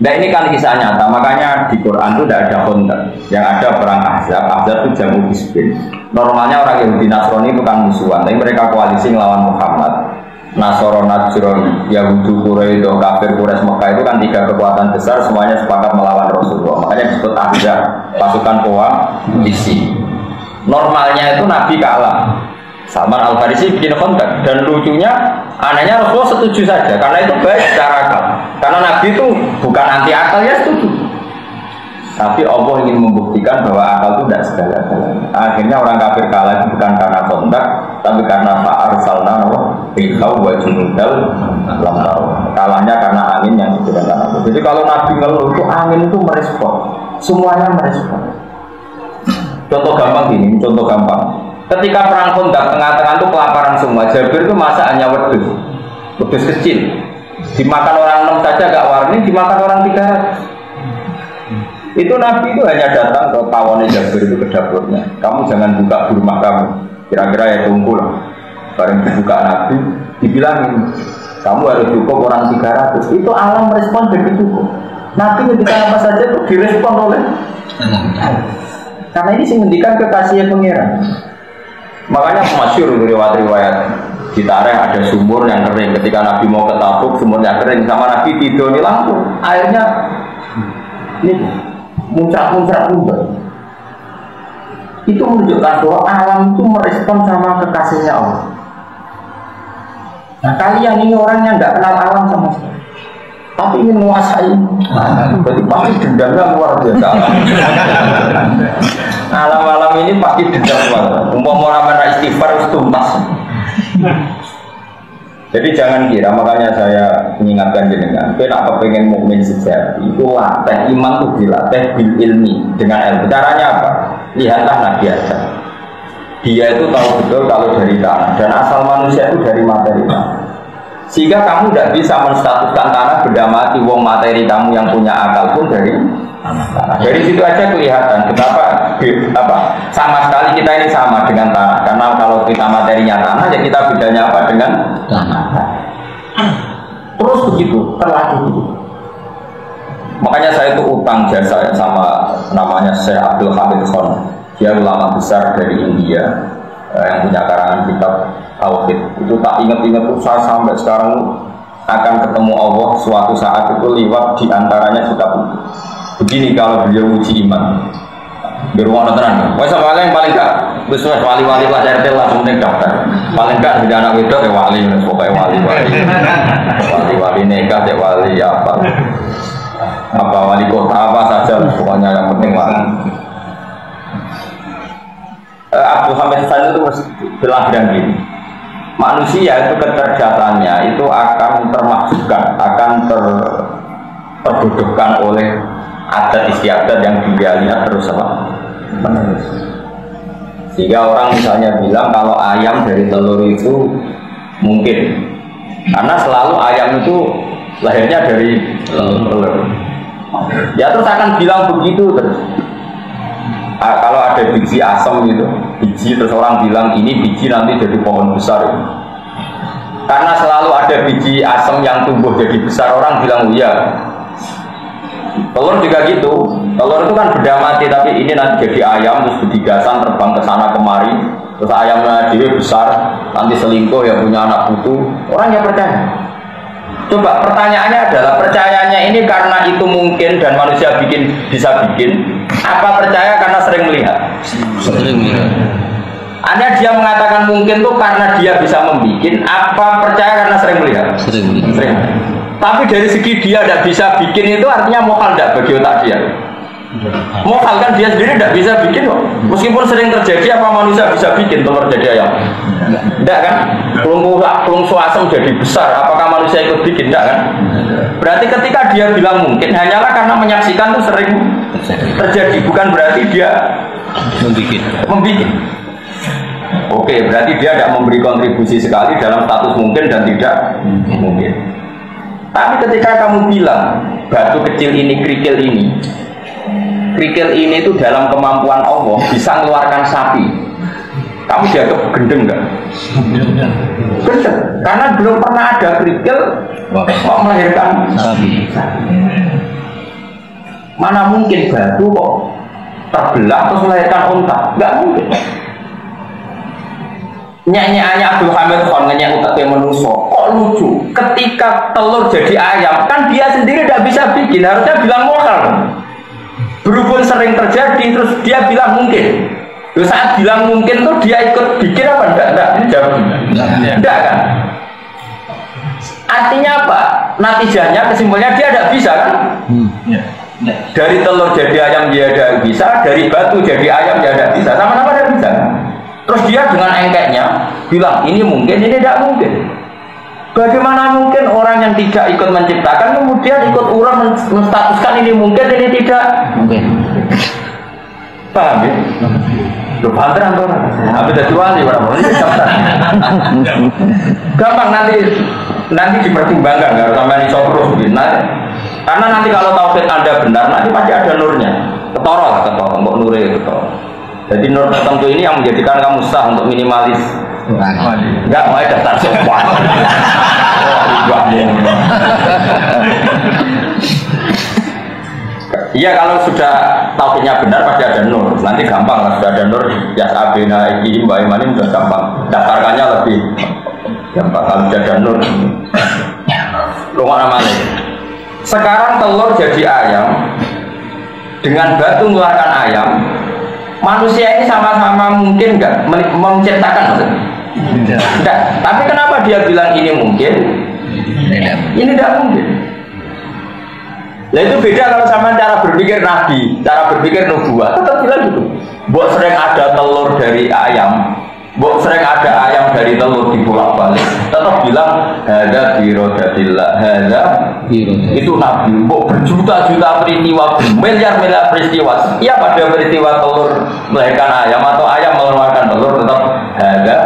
A: Nah ini kan kisah nyata, makanya di Quran itu tidak ada konten, yang ada perang Ahzab. Ahzab itu jamu bisbin. Normalnya orang Yahudi Nasrani itu kan musuhan, tapi mereka koalisi melawan Muhammad. Nasoro, Najron, Yahudi, Quraisy, kafir, Quraisy, Mekah itu kan 3 kekuatan besar, semuanya sepakat melawan Rasulullah. Makanya disebut Ahzab, pasukan koalisi. Normalnya itu Nabi kalah. Salman Al-Farisi bikin kontak, dan lucunya, anehnya Rasulullah setuju saja, karena itu baik secara akal. Karena Nabi itu bukan anti akal, ya setuju. Tapi Allah ingin membuktikan bahwa akal itu tidak segala-galanya. Akhirnya orang kafir kalah itu bukan karena kontak, tapi karena fa'arsalna bihau wa junudal lam tahu. Kalahnya karena angin yang diberikan Allah. Jadi kalau Nabi ngeluh itu angin itu merespon, semuanya merespon. Contoh gampang gini, contoh gampang. Ketika perang Khandaq tengah-tengah itu kelaparan semua. Jabir itu masak hanya wedus kecil. Dimakan orang 6 saja gak warni, dimakan orang 300. Itu Nabi itu hanya datang ke kawannya Jabir itu ke dapurnya. Kamu jangan buka di rumah kamu. Kira-kira ya tunggu lah. Bareng dibuka Nabi, dibilangin kamu harus cukup orang 300. Itu alam merespon begitu cukup. Nabi ketika apa saja itu direspon oleh. Karena ini sih mendikan kekasihnya pengiran. Makanya masyhur riwayat-riwayat di Tarikh ada sumur yang kering. Ketika Nabi mau ke Tabuk, sumurnya kering, sama Nabi tidur di langsung airnya ini muncrat-muncrat juga. Itu menunjukkan bahwa alam itu merespon sama kekasihnya Allah. Nah kalian ini orang yang nggak kenal alam sama sekali, tapi ingin menguasai, berarti pasti dendamnya luar biasa. Alam-alam ini pasti dendam luar. Umpama orang istighfar harus tuntas. Jadi jangan kira, makanya saya mengingatkan jenengan, kita pengen mukmin sejati itu latih iman itu dilatih bil ilmi dengan ilmu. Caranya apa? Lihatlah Nabi Adam. Dia itu tahu betul kalau dari tanah dan asal manusia itu dari materi tanah. Sehingga kamu tidak bisa menstatuskan tanah benda mati. Wong materi kamu yang punya akal pun dari tanah. Dari situ aja kelihatan betapa sama sekali kita ini sama dengan tanah. Karena kalau kita materinya tanah, ya kita bedanya apa dengan tanah. Terus begitu, terlalu begitu. Makanya saya itu utang jasa sama namanya Syekh Abdul Hamid Khan. Dia ulama besar dari India yang punya karangan kitab Tauhid. Itu tak ingat-ingat tuh saya sampai sekarang akan ketemu Allah suatu saat itu lewat diantaranya kitab itu. Begini kalau beliau uji iman di ruang nontonan. Wah sama yang paling gak, besok wali-wali lah RT lah penting daftar. Paling gak tidak anak wedok ya wali, pokoknya wali-wali nikah ya wali apa wali kota apa saja, pokoknya yang penting wali. Abdul Hamid Khan itu bilang gini, manusia itu kecerdasannya itu akan termaksudkan, akan terbodohkan oleh adat istiadat yang dia lihat terus apa menerus. Sehingga orang misalnya bilang kalau ayam dari telur itu mungkin, karena selalu ayam itu lahirnya dari telur. Ya terus akan bilang begitu terus. Kalau ada biji asam gitu, biji terus orang bilang ini biji nanti jadi pohon besar. Karena selalu ada biji asam yang tumbuh jadi besar, orang bilang iya. Telur juga gitu. Telur itu kan benda mati, tapi ini nanti jadi ayam terus berdigasan terbang ke sana kemari. Terus ayamnya dia besar, nanti selingkuh ya punya anak putu. Orang yang percaya. Coba pertanyaannya adalah percayanya ini karena itu mungkin dan manusia bisa bikin, apa percaya karena sering melihat?
B: Sering melihat.
A: Ada dia mengatakan mungkin tuh karena dia bisa membikin, apa percaya karena sering melihat?
B: Sering melihat.
A: Sering. Tapi dari segi dia tidak bisa bikin itu artinya mokal tidak bagi otak dia. Mokal kan dia sendiri tidak bisa bikin kok. Meskipun sering terjadi, apa manusia bisa bikin telur jadi ayam? Tidak kan? Pelung suasem jadi besar, apakah manusia ikut bikin? Tidak kan? Berarti ketika dia bilang mungkin, hanyalah karena menyaksikan itu sering terjadi, bukan berarti dia membikin. Oke, berarti dia tidak memberi kontribusi sekali dalam status mungkin dan tidak mungkin. Tapi ketika kamu bilang batu kecil ini, kerikil ini itu dalam kemampuan Allah bisa mengeluarkan sapi, kamu dianggap gendeng nggak? Gendeng, karena belum pernah ada kerikil kok melahirkan sapi. Mana mungkin batu kok terbelah terus melahirkan unta? Nggak mungkin. Nyanyi-nyanyi Abdul Hamid Khan nyanyi utaknya manusia kok lucu ketika telur jadi ayam kan dia sendiri tidak bisa bikin, harusnya bilang mokal. Berhubung sering terjadi terus dia bilang mungkin. Terus saat bilang mungkin tuh dia ikut bikin apa enggak? Ini jawab enggak kan? Artinya apa? Natijahnya kesimpulannya dia tidak bisa kan? Dari telur jadi ayam dia tidak bisa, dari batu jadi ayam dia tidak bisa, sama-sama tidak bisa kan? Terus dia dengan engkeknya bilang ini mungkin, ini tidak mungkin. Bagaimana mungkin orang yang tidak ikut menciptakan kemudian ikut orang menstatuskan ini mungkin, ini tidak mungkin? Paham ya? Lu banter antar, habis dari wali orang ini gampang nanti dipertimbangkan, nggak harus sampai terus karena nanti kalau tauhid Anda benar nanti pasti ada nurnya, ketoro lah ketoro, untuk nurnya ketoro. Jadi nur tertentu ini yang menjadikan kamu sah untuk minimalis. Enggak, mau daftar sopan. Iya, kalau sudah tauhidnya benar pasti ada nur. Nanti gampang lah, sudah ada nur ya abena iki mbak Imanin sudah gampang. Daftarkannya lebih gampang kalau sudah ada nur. Rumah namanya. Sekarang telur jadi ayam dengan batu mengeluarkan ayam. Manusia ini sama-sama mungkin nggak menciptakan maksudnya? Tidak. Tapi kenapa dia bilang ini mungkin? Ini tidak mungkin. Nah itu beda kalau sama cara berpikir Nabi, cara berpikir nubuah. Tetap bilang gitu. Buat sering ada telur dari ayam, buat sering ada ayam dari telur dibolak-balik. Tetap bilang hada birodatillah, hada itu Nabi. Buat berjuta-juta peristiwa, miliar-miliar peristiwa. Setiap ada peristiwa telur melahirkan ayam atau ayam mengeluarkan telur, tetap hada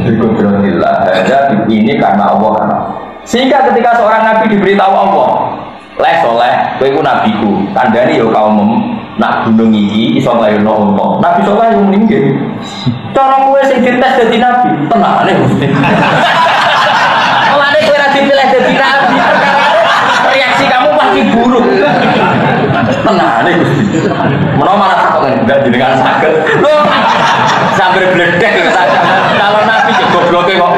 A: birodatillah, hada ini karena Allah. Sehingga ketika seorang Nabi diberitahu Allah, soleh, kowe iku nabiku. Kandhane ya kaum nak gunung iki iso nglairno unta. Nabi soleh yo nggih. Cara kowe sing dites dadi nabi, tenane Gusti. Mulane kowe ora dipilih dadi nabi, reaksi kamu pasti buruk. Tenane Gusti. Menawa malah takut enggak jenengan saged. Lho, sambil bledek ya saged. Kalau nabi yo gobloke kok.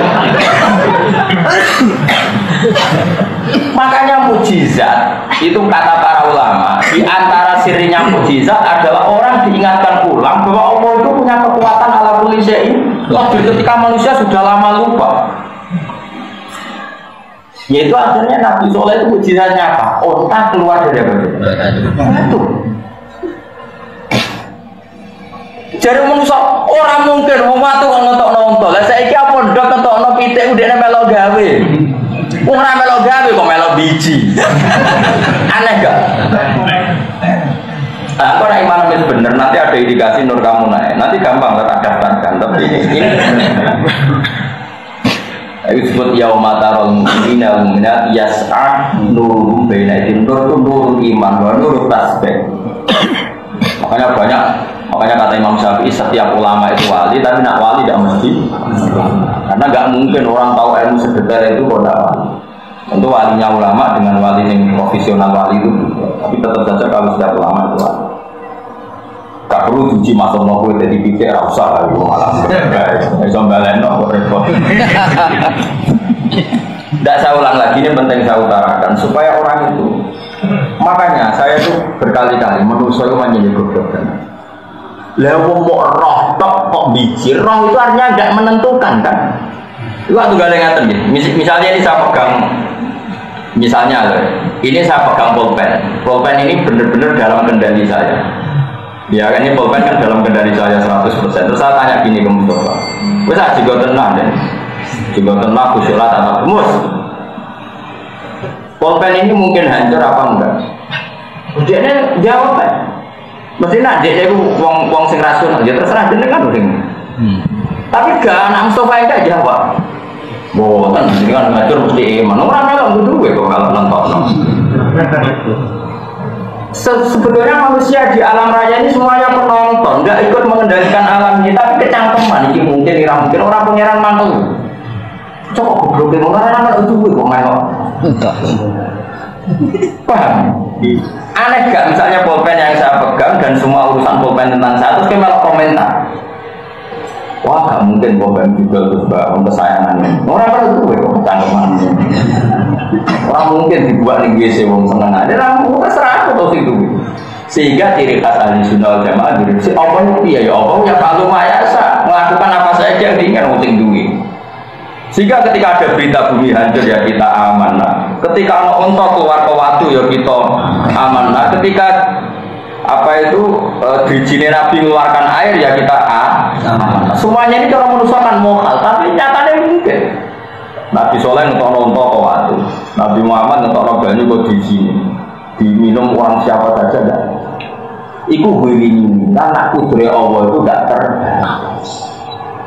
A: Makanya mukjizat itu kata para ulama, di antara sirinya mukjizat adalah orang diingatkan ulang bahwa Allah itu punya kekuatan ala kulli syai'in ketika manusia sudah lama lupa. Yaitu akhirnya Nabi Soleh itu mukjizatnya apa? Otak keluar dari apa? Itu. Jadi manusia orang mungkin mau matu kok ngetok nonton. Lah saiki apa ndok ngetokno pitik udene melo gawe. Wong ora melo gawe kok melo biji. Aneh gak? Aku ora iman itu bener, nanti ada indikasi nur kamu naik. Nanti gampang tak daftarkan. Tapi ini ayo sebut yaumatarul mu'minina wal mu'minat yas'a nuruhum baina aydihim. Nur itu nur iman, nur tasbih. Makanya kata Imam Syafi'i setiap ulama itu wali, tapi nak wali tidak mesti. Karena nggak mungkin orang tahu ilmu sedetail itu kok tidak wali. Tentu walinya ulama dengan wali yang profesional wali itu, tapi tetap saja kalau setiap ulama itu wali. Gak perlu cuci masuk nopo jadi pikir rasa lagi malah. Sambil lain nopo repot. Tidak saya ulang lagi, ini penting saya utarakan supaya orang itu. Makanya saya itu berkali-kali manusia itu menjadi goblok. Lewat roh tok kok biji, roh itu artinya tidak menentukan kan? Itu waktu gak ada misalnya ini saya pegang, misalnya ini saya pegang pulpen ini benar-benar dalam kendali saya. Ya kan ini pulpen kan dalam kendali saya 100%. Terus saya tanya gini ke Mustafa, bisa juga tenang deh, juga tenang kusyulah tanpa mus. Pulpen ini mungkin hancur apa enggak? Dia jawab kan, mesti nak dia itu wong sing rasional, dia terserah jenengan kan. Tapi gak anak Mustafa itu jawab. Boten, ini kan ngacur mesti iman. Orang melok berdua kok kalau nonton. Sebetulnya manusia di alam raya ini semuanya penonton, nggak ikut mengendalikan alam ini, tapi kecangkeman. Ini mungkin, mungkin orang pengiran mantel. Coba goblok orang melok berdua kok melok. Paham? Aneh gak misalnya pulpen yang saya pegang dan semua urusan pulpen tentang saya terus melok komentar. Wah, gak mungkin pulpen juga terus bangun kesayangannya. Orang itu kok cangkeman. Orang mungkin dibuat di WC wong seneng aja, orang terserah atau situ. Sehingga ciri khas ahli sunnah wal jamaah diri si Allah ya Allah ya kalau mayasa melakukan apa saja yang diinginkan uting duit. Sehingga ketika ada berita bumi hancur ya kita amanah. Ketika ada unta keluar ke watu ya kita amanah. Ketika dirijine Nabi mengeluarkan air ya kita amanah. Semuanya ini kalau manusia kan mokal, tapi nyatanya mungkin. Nabi Soleh ngetokno unta ke watu, Nabi Muhammad ngetokno banyu ke dirijine, diminum orang siapa saja dah. Iku huwini, anak kudre Allah itu tidak terbatas.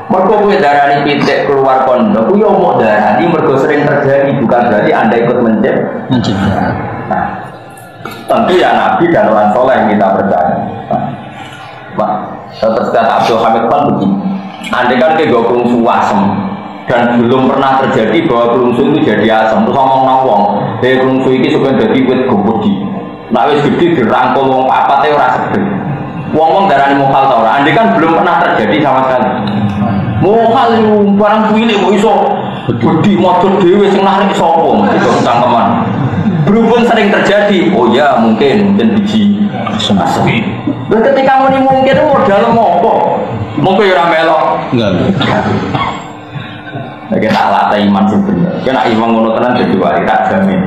A: Mergo kowe darani pitik keluar pondok, yo mau darani mergo sering terjadi, bukan berarti Anda ikut mencipta. Nah, tentu ya Nabi dan orang soleh yang kita percaya. Pak, terus kata Abdul Hamid kan begini, Anda kan ke kerungsu asem dan belum pernah terjadi bahwa kerungsu itu jadi asem. Terus ngomong-ngomong, kerungsu ini supaya jadi wit gembudi. Nah wis gede dirangkul wong papate ora sedeng. Wong darani mokal ta ora? Anda kan belum pernah terjadi sama sekali. Mokal itu barang cilik kok iso gede motor dhewe sing narik sapa mesti kok cangkeman. Berhubung sering terjadi, oh ya mungkin biji asli. Lah ketika mungkin modal apa? Mongko ya ora melok. Enggak. Nek tak latih iman sing bener. Kena iman ngono tenan dadi wali tak jamin.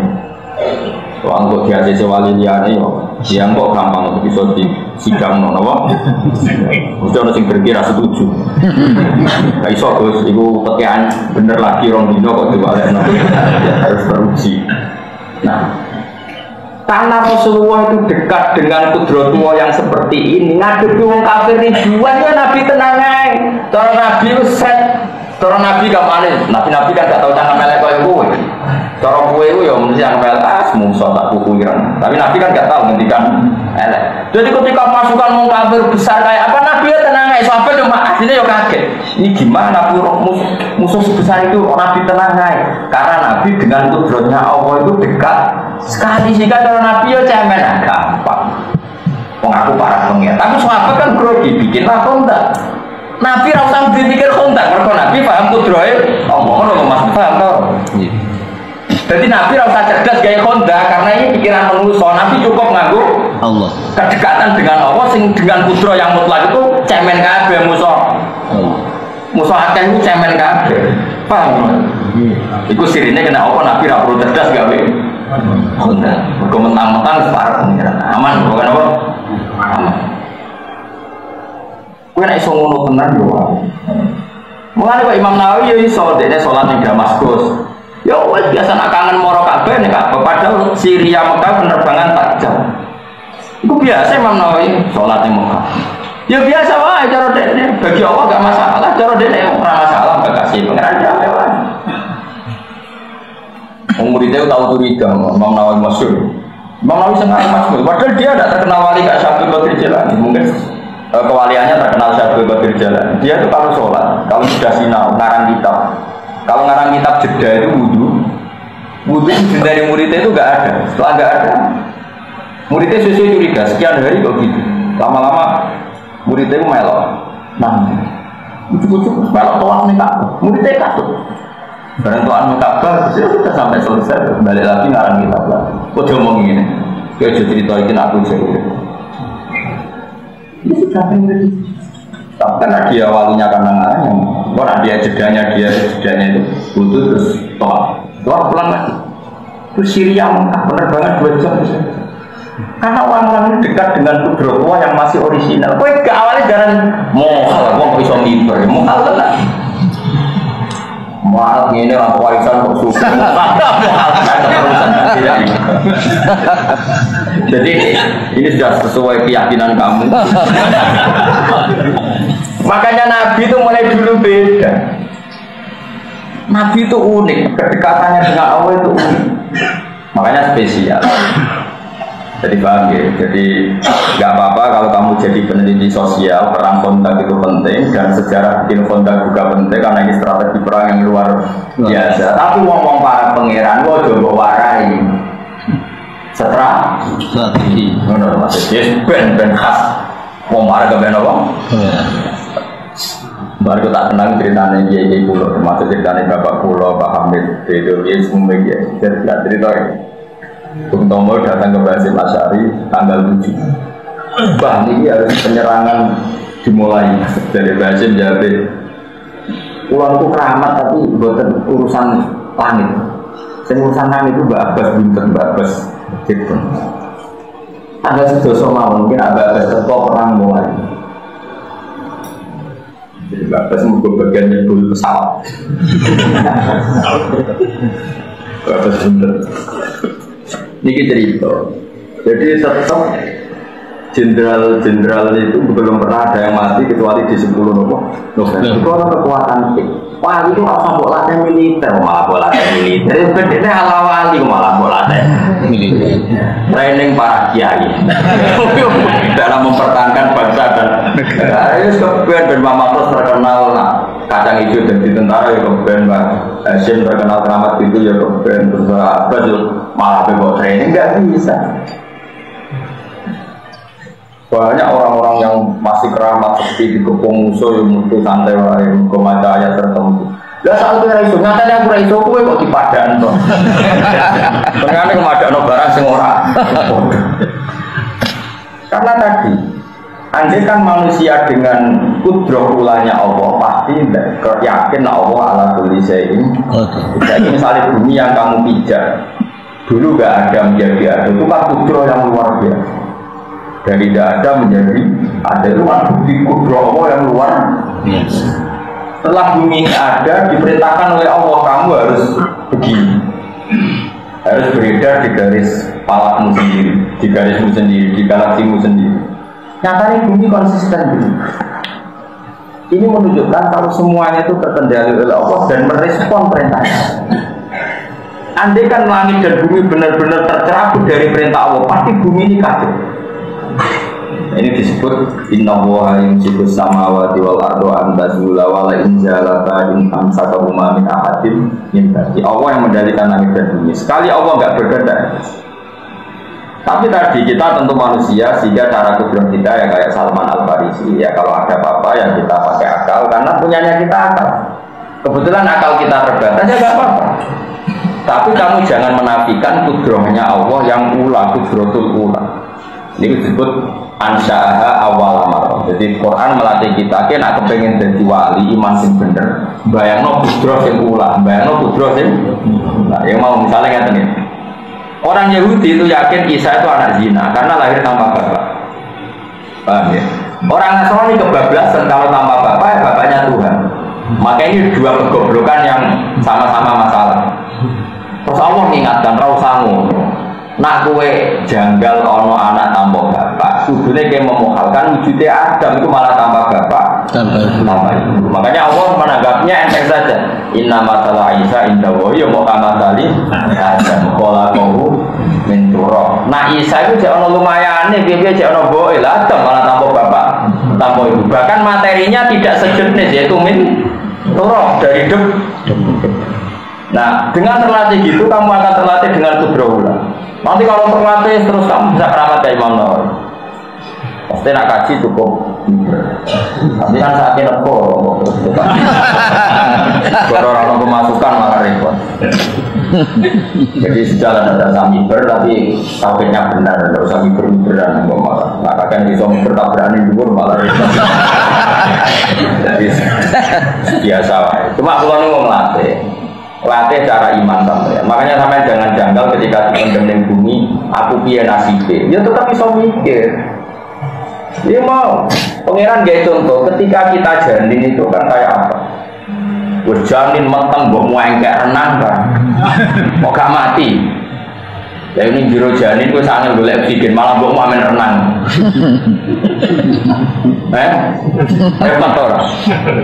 A: Wong kok diajese wali liyane yo, yang kok gampang untuk bisa disidang ngono apa? Mesti ono sing berkira setuju. Lah iso Gus, iku tekean bener lagi rong dino kok diwalekno. Harus teruji. Nah, karena Rasulullah itu dekat dengan kudratullah yang seperti ini, ngadepi wong kafir ribuan ya Nabi tenang ae. Cara Nabi wis set, cara Nabi kamane, Nabi kan gak tau cangkem melek koyo kowe. Cara kowe itu ya mesti yang melek musuh tak kukuiran. Tapi Nabi kan gak tahu ngendikan elek. Jadi ketika pasukan wong kafir besar kayak apa Nabi ya tenang ae, sahabat cuma aslinya ya kaget. Ini gimana musuh sebesar itu Nabi tenang ae? Karena Nabi dengan kudratnya Allah itu dekat sekali sehingga cara Nabi ya cemen gampang. Wong aku para pengen. Tapi sahabat kan grogi bikin apa enggak? Nabi ra usah dipikir kontak, mergo Nabi paham kudrahe Allah ngono Mas paham to. Jadi Nabi ra usah cerdas gaya kontak karena ini pikiran manusia. Nabi cukup nganggo Allah. Kedekatan dengan Allah sing dengan kudrah yang mutlak itu cemen kabeh musuh. Musuh akeh itu cemen kabeh. Paham? Iku sirine kena apa Nabi ra perlu cerdas gawe. Kontak. Mergo mentang-mentang separah aman bukan apa? Aman. Kowe nek iso ngono tenan yo wae. Mulane kok Imam Nawawi yo iso dekne salat ning Damaskus. Ya wis biasa nak kangen moro kabeh nek padahal Syria Mekah penerbangan tak jam. Iku biasa Imam Nawawi salat ning Mekah. Ya biasa wae cara dekne, bagi Allah gak masalah, cara dekne ora masalah kasih pengeran wae wae. Wong muridnya tahu curiga Imam Nawawi masyhur. Imam Nawawi sangat masyhur, padahal dia tidak terkenal wali kayak Syabul Qadir Jilani. Mungkin kewaliannya terkenal Syabul Qadir Jilani. Dia itu kalau sholat, kalau sudah sinau, ngarang kitab. Kalau ngarang kitab jeda itu wudhu dari muridnya itu nggak ada. Setelah nggak ada, muridnya sesuai curiga. Sekian hari kok gitu. Lama-lama muridnya itu melok. Nah, ujuk-ujuk melok tolak nih kak. Muridnya katut. Barang tuan kabar, sudah sampai selesai, balik lagi ngarang kitab lagi. Kok dia ngomong gini? Dia cerita ini aku jadi. Ini sudah pengen. Tapi karena dia walinya karena ngarang, orang dia jedanya itu butuh terus tolak pulang lagi. Itu Syria benar banget 2 jam. Karena orang-orang ini dekat dengan kudro yang masih orisinal. Kok gak awalnya jangan mohal, mau bisa miber, mohal lah. Mahal ini lah warisan kok suka. Jadi ini sudah sesuai keyakinan kamu. Makanya Nabi itu mulai dulu beda. Nabi itu unik, kedekatannya dengan Allah itu unik. Makanya spesial. Jadi paham ya, jadi nggak apa-apa kalau kamu jadi peneliti sosial, perang kontak itu penting dan sejarah bikin kontak juga penting karena ini strategi perang yang luar biasa. Tapi ngomong para pangeran, gua coba warai strategi, menurut maksudnya ben khas, mau marah ke ben apa? Baru tak tenang ceritanya Kiai Pulau, termasuk ceritanya Bapak Pulau, Pak Hamid, itu semua ya, cerita. Bung Tomo datang ke Basim Asy'ari tanggal 7. Bah, ini harus penyerangan dimulai dari Basim Jabir. Pulang itu keramat tapi bukan urusan langit. Urusan langit itu Mbak Abbas buntet Mbak Abbas gitu. Tanggal 11 mungkin Mbak Abbas teko perang mulai. Jadi Mbak Abbas mau bagian nyebul pesawat. Mbak Abbas buntet. Ini cerita. Jadi tetap jenderal itu belum pernah ada yang mati kecuali di 10 November. Itu orang kekuatan. Wah itu asal bola militer, malah bola militer. Ini ala-wali malah bola militer. Training para kiai dalam mempertahankan bangsa dan negara. Itu kemudian Ben Matos terkenal kacang hijau dan di tentara ya kemudian Mbak Hashim terkenal keramat itu ya kemudian terus apa malah bebok training nggak bisa. Banyak orang-orang yang masih keramat seperti di Kepung Musuh yang mutu santai orang kemana ayat tertentu. Lah saat itu raiso, nyatanya aku raiso kowe kok dipadan toh. Ternyata kemadaan barang sing ora. Karena tadi andai kan manusia dengan kudroh ulanya Allah pasti yakin Allah ala kulli syai'in. Jadi misalnya bumi yang kamu pijak dulu gak ada menjadi ada, itu kan kudroh yang luar biasa. Dari tidak ada menjadi ada, itu kan bukti kudroh Allah yang luar biasa. Setelah bumi ini ada diperintahkan oleh Allah kamu harus begini, harus beredar di garis palakmu sendiri, di garismu sendiri, di galaksimu sendiri. Nyatanya bumi konsisten dulu. Ini menunjukkan kalau semuanya itu terkendali oleh Allah dan merespon perintahnya. Andai kan langit dan bumi benar-benar tercerabut dari perintah Allah, pasti bumi ini kacau. Ini disebut Inna Allaha yumsikus samawati wal ardu an tazula wa la in zalata in amsakahuma min ahadin min ba'di. Allah yang mendalikan langit dan bumi. Sekali Allah enggak berkehendak. Tapi tadi kita tentu manusia, sehingga cara kudrat kita ya kayak Salman Al-Farisi. Ya kalau ada apa-apa yang kita pakai akal, karena punyanya kita akal. Kebetulan akal kita terbatas ya gak apa-apa. Tapi kamu jangan menafikan kudrohnya Allah yang ula, kudrotul ula. Ini disebut ansya'aha awal amar. Jadi Quran melatih kita, nak kepengen jadi wali, iman sing bener, bayangno kudroh sing ula, bayangno kudroh sing nah, yang mau misalnya ngeten iki. Orang Yahudi itu yakin Isa itu anak zina karena lahir tanpa bapak. Paham ya? Orang Nasrani kebablasan kalau tanpa bapak ya bapaknya Tuhan. Maka ini dua kegoblokan yang sama-sama masalah. Terus Allah mengingatkan rausangu. Nak kue janggal ono anak tanpa bapak, kudune kayak memuhalkan wujudnya Adam itu malah tanpa bapak, tanpa ibu. Makanya Allah menanggapnya enteng saja. Inna masalah Isa indah woyo mau kamatali Adam kola kau menturok. Nah Isa itu jangan lumayan nih, dia jangan boy lah, Adam malah tanpa bapak, tanpa ibu. Bahkan materinya tidak sejenis yaitu menturok dari deb. Nah dengan terlatih gitu kamu akan terlatih dengan kudrohula. Nanti kalau terlatih terus kamu bisa keramat kayak Imam Nawawi. Pasti nak kaji cukup. Nanti kan saatnya neko. Orang pemasukan malah repot. Jadi sejalan ada samiber tapi tauhidnya benar, tidak usah miber-miberan malah. Nah kan bisa miber tak berani dulu malah repot. Jadi biasa. Cuma kalau mau latih cara iman sampai. Makanya sampai jangan janggal ketika dipendem bumi. Aku piye nasibnya? Ya tetap bisa mikir. Dia mau pangeran gaya contoh ketika kita janin itu kan kayak apa? Janin matang buat muengkek renang kan? Mau gak mati? Ya ini jero janin gue sangat boleh oksigen malah buat mau amin renang. Hebat orang.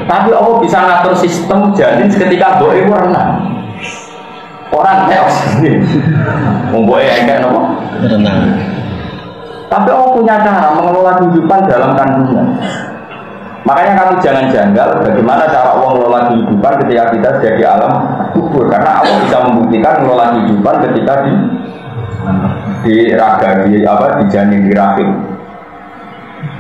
A: Tapi Allah bisa ngatur sistem janin ketika buat itu renang. Orang kayak oksigen, membuat kayak apa? Renang. Tapi Allah punya cara mengelola kehidupan dalam kandungan. Makanya kamu jangan janggal bagaimana cara Allah mengelola kehidupan ketika kita sudah di alam kubur. Karena Allah bisa membuktikan mengelola kehidupan ketika di raga, di janin, di rahim.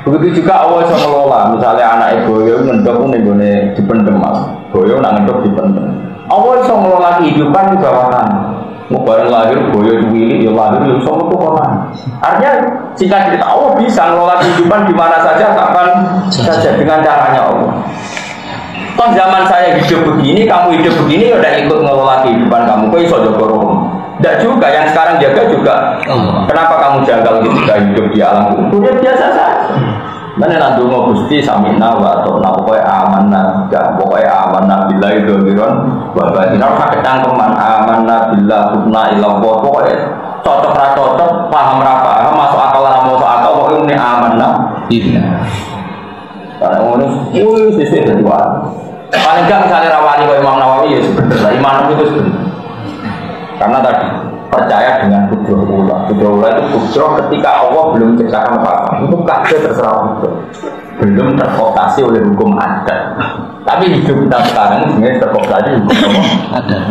A: Begitu juga Allah bisa mengelola. Misalnya anak boyo ngendok nih dipendem mas, boyo nak ngendok dipendem. Allah bisa mengelola kehidupan di bawah tanah. Mau bareng lahir, boyo cuwili, ya lahir, ya sama tuh orang. Artinya, jika kita Allah bisa mengelola kehidupan di mana saja, kapan saja dengan caranya Allah. Toh zaman saya hidup begini, kamu hidup begini, ya udah ikut mengelola kehidupan kamu. Kau iso jaga roh. Tidak juga, yang sekarang jaga juga. Kenapa kamu janggal ketika hidup di alam kubur? Ya biasa saja. Mana nanti mau gusti samina atau pokoknya amanah, gak pokoknya amanah bila itu biron, bapak ini harus pakai cangkeman amanah bila subna ilah pokoknya cocok cocok paham paham masuk akal masuk akal pokoknya ini amanah bila. Karena ini sisi kedua. Paling gak misalnya rawani kalau Imam Nawawi ya sebenarnya iman itu sebenarnya. Karena tadi percaya dengan kudroh ulah. Kudroh ulah itu kudroh ketika Allah belum menciptakan apa-apa. Itu kabeh terserah Allah. Belum terkooptasi oleh hukum adat. Tapi hidup kita sekarang sebenarnya terkooptasi hukum adat.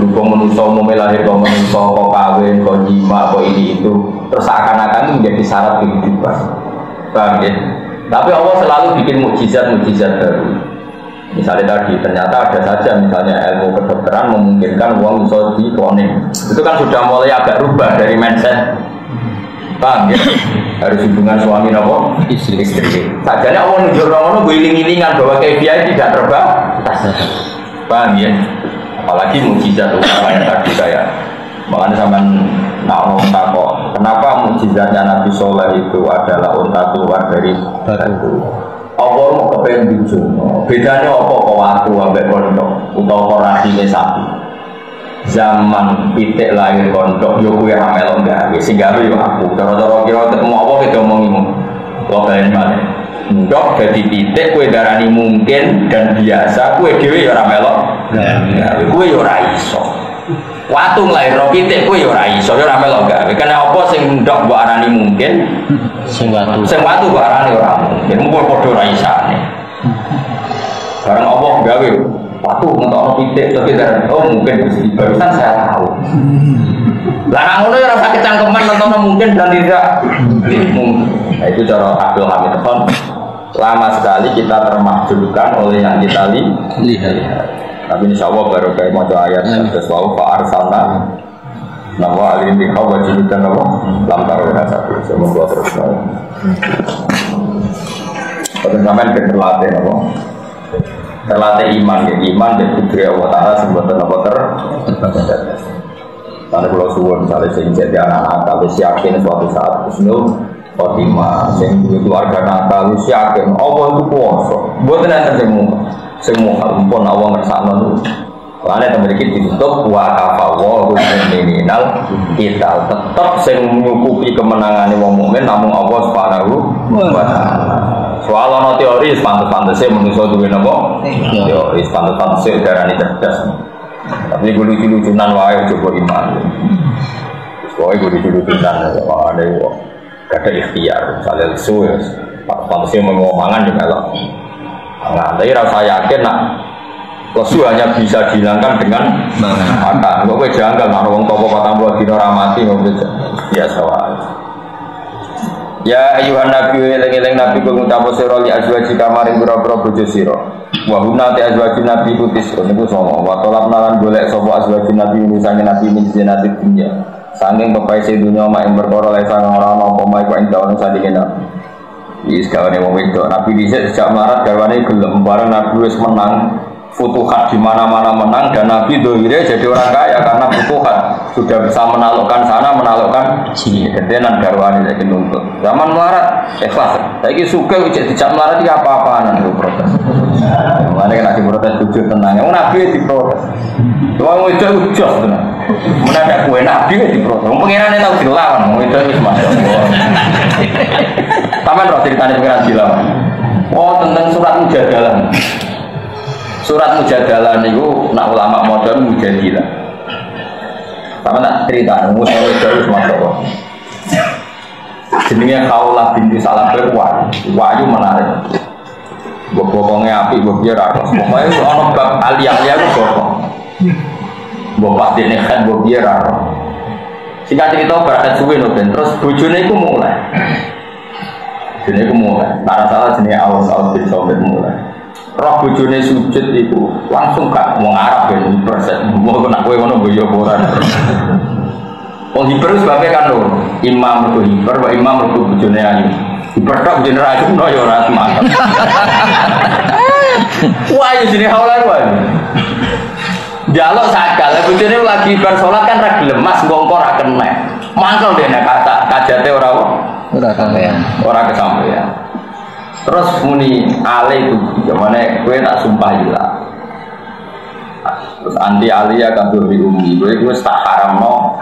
A: Hukum manusia mau melahir, kau manusia, kau kawin, kau jima, kau ini itu. Terus seakan-akan menjadi syarat kehidupan. Paham ya? Tapi Allah selalu bikin mukjizat-mukjizat baru. Misalnya tadi, ternyata ada saja misalnya ilmu kedokteran memungkinkan uang bisa di cloning. Itu kan sudah mulai agak rubah dari mindset. Paham ya? Harus hubungan suami nopo istri. Sajanya Allah nunjuk orang-orang guling-gilingan bahwa KPI tidak terbatas. Paham ya? Apalagi mukjizat utama yang tadi saya. Makanya sama unta kok. Kenapa mukjizatnya Nabi Soleh itu adalah unta keluar dari batu? Allah mau kepengen bijung. Bedanya apa kok waktu ambek kondok utawa korasine sapi. Zaman pitik lahir kondok yo kuwi ra melok gawe sing gawe yo aku. Cara-cara kira ketemu apa kita omongimu. Kok kalian mana? Ndok dadi pitik kowe darani mungkin dan biasa kowe dhewe yo ra melok. Kowe yo ora iso. Waktu lahir pitik kowe yo ora iso yo ra melok gawe. Kena apa sing ndok mbok arani mungkin? Sing watu kok arane ora mungkin mung padha ora isane. Bareng Allah gawe watu ngetokno pitik tapi oh mungkin barusan saya tahu. Lah nang ngono ya ora sakit cangkeman ngetokno mungkin dan tidak mungkin. Nah, itu cara Abdul Hamid Khan. Lama sekali kita termakjubkan oleh yang kita lihat. Tapi insya Allah baru kayak mau ayat sesuatu Pak Arsalna. Nama alim bikau wajib dan nama lamtar satu. Semoga terus. Pertama kita terlatih nama. Terlatih iman ya, iman dan putri Allah Taala sebuah nama Karena kalau suwon misalnya sing jadi anak nakal, yakin suatu saat husnul khotimah, sing keluarga nakal, yakin Allah itu kuasa. Buat nanti semua ampun Allah ngersakno itu. Karena teman kita ditutup wa kafawa minimal kita tetap sing nyukupi kemenangan wong mukmin namun Allah Subhanahu wa taala. Soal ono teori pantes-pantese manusa duwe napa? Teori pantes-pantese darani cerdas. Tapi gue lucu-lucunan wae coba iman. Soale gue lucu-lucunan wae gak ada ikhtiar, misalnya lesu ya, pantasnya mau mangan di melok. Nah, tapi rasa yakin nak lesu hanya bisa dihilangkan dengan makan. Gue janggal, nak orang toko patang buat dino ramati, biasa wae. Ya ayuhan nabi, eleng-eleng nabi, pengucapu siro li azwaji kamaring bura-bura bojo siro. Wa huna ta azwajun nabi kutis niku sama wa tolak nalan golek sapa azwajun nabi misalnya nabi min zinati dunya saking pepaise dunya mak ing perkara lae sang ora ana apa mak ing dawane sadike nabi wis gawane wong wedok nabi dhisik sejak marat gawane gelem bareng nabi wis menang futuhat di mana-mana menang dan nabi dohire jadi orang kaya karena futuhat sudah bisa menaklukkan sana menaklukkan sini kedenan garwane saiki nuntut zaman marat ikhlas saiki sugih dijak marat iki apa-apaan itu protes. Mana kan protes tujuh tenang. Yang nabi diprotes. Wong itu ujos tenan. Menadak kue nabi diprotes. Wong pengirannya tahu dilawan. Wong itu wis masuk. Taman roh ceritanya pengiran dilawan. Oh tentang surat mujadalah. Surat mujadalah niku nak ulama modern mujadilah. Taman nak cerita. Wong itu wis masuk. Jenenge Khawlah binti Salabir Wahyu menarik. Bokongnya api, boknya raros. Pokoknya itu orang bab aliyah itu bokong. Bapak dia nekat boknya raros. Singkat cerita berangkat suwi ben terus bojone iku mulai. Bojone iku mulai. Para salah jenenge Aus bin Somit mulai. Roh bojone sujud iku langsung gak wong Arab ben perset. Mau nak kowe ngono boyo boran. Wong hiper sebabnya kan lho, imam mergo hiper, wa imam mergo bojone ayu. Berkak generasi no yo ora semangat. Wah, yo jenenge Khawlah wae. Dialog sakal, bojone lagi bar salat kan ra gelem Mas ngongko ra kena. Mangkel dene kata kajate ora kesampean. Ora kesampean. Terus muni ale itu zamane kowe tak sumpah ilah. Terus anti alia kan di umi, kowe wis tak haramno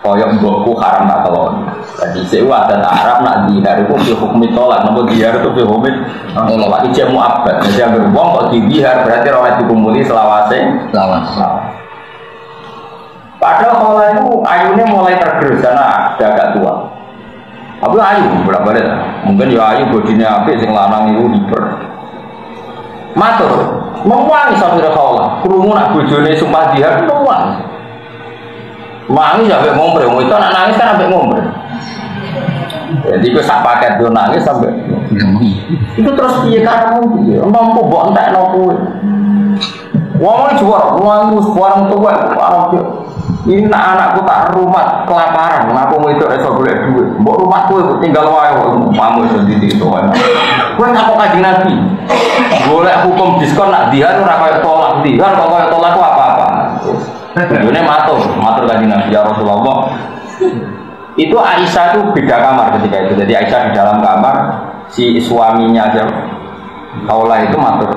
A: koyok mbokku haram tak telon. Jadi sewa dan Arab nak dihar itu hukum tolak, namun dihar itu hukum tolak. Ijab mu'abbad. Jadi yang beruang kok dihar berarti orang dikumpuli selawase. Padahal Khawlah itu ayunya mulai tergerus karena dia agak tua. Tapi ayu berapa dia? Mungkin ya ayu bodinya api, sing lanang itu hiper. Matur, memuangi sampai Khawlah. Kerungu nak bojone sumpah dihar memuangi. Mangi sampai ngombe, itu anak nangis kan sampai ngombe. Jadi gue sak paket gue nangis sampai. Itu terus piye karemu piye? Mampu mbok entekno kowe. Wong juara, wong warung tuwa, warung ini anakku tak rumah kelaparan, aku itu iso golek duit. Mbok rumahku tinggal wae kok pamu sendiri itu wae. Kowe tak kok Kanjeng Nabi. Golek hukum diskon nak dihar ora koyo tolak, dihar kok koyo tolak apa-apa. Ini matur Kanjeng Nabi ya Rasulullah. Itu Aisyah itu beda kamar ketika itu. Jadi Aisyah di dalam kamar, si suaminya aja Khawlah itu matur.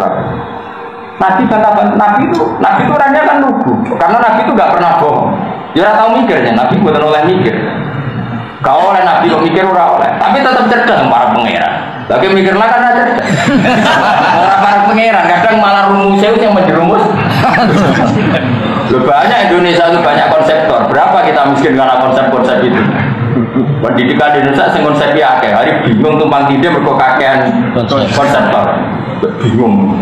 A: Nabi katakan Nabi itu orangnya kan lugu. Karena Nabi itu nggak pernah bohong. Dia ora tahu mikirnya. Nabi bukan oleh mikir. Kau oleh Nabi kok mikir ora oleh. Tapi tetap cerdas para pangeran. Lagi mikirlah karena cerdas. Orang para pangeran kadang malah rumusnya yang menjerumus. Banyak Indonesia itu banyak konseptor. Berapa kita miskin karena konsep-konsep itu? Pendidikan di Indonesia sing konsepnya akeh. Hari bingung tumpang tindih mergo kakean konseptor. Bingung.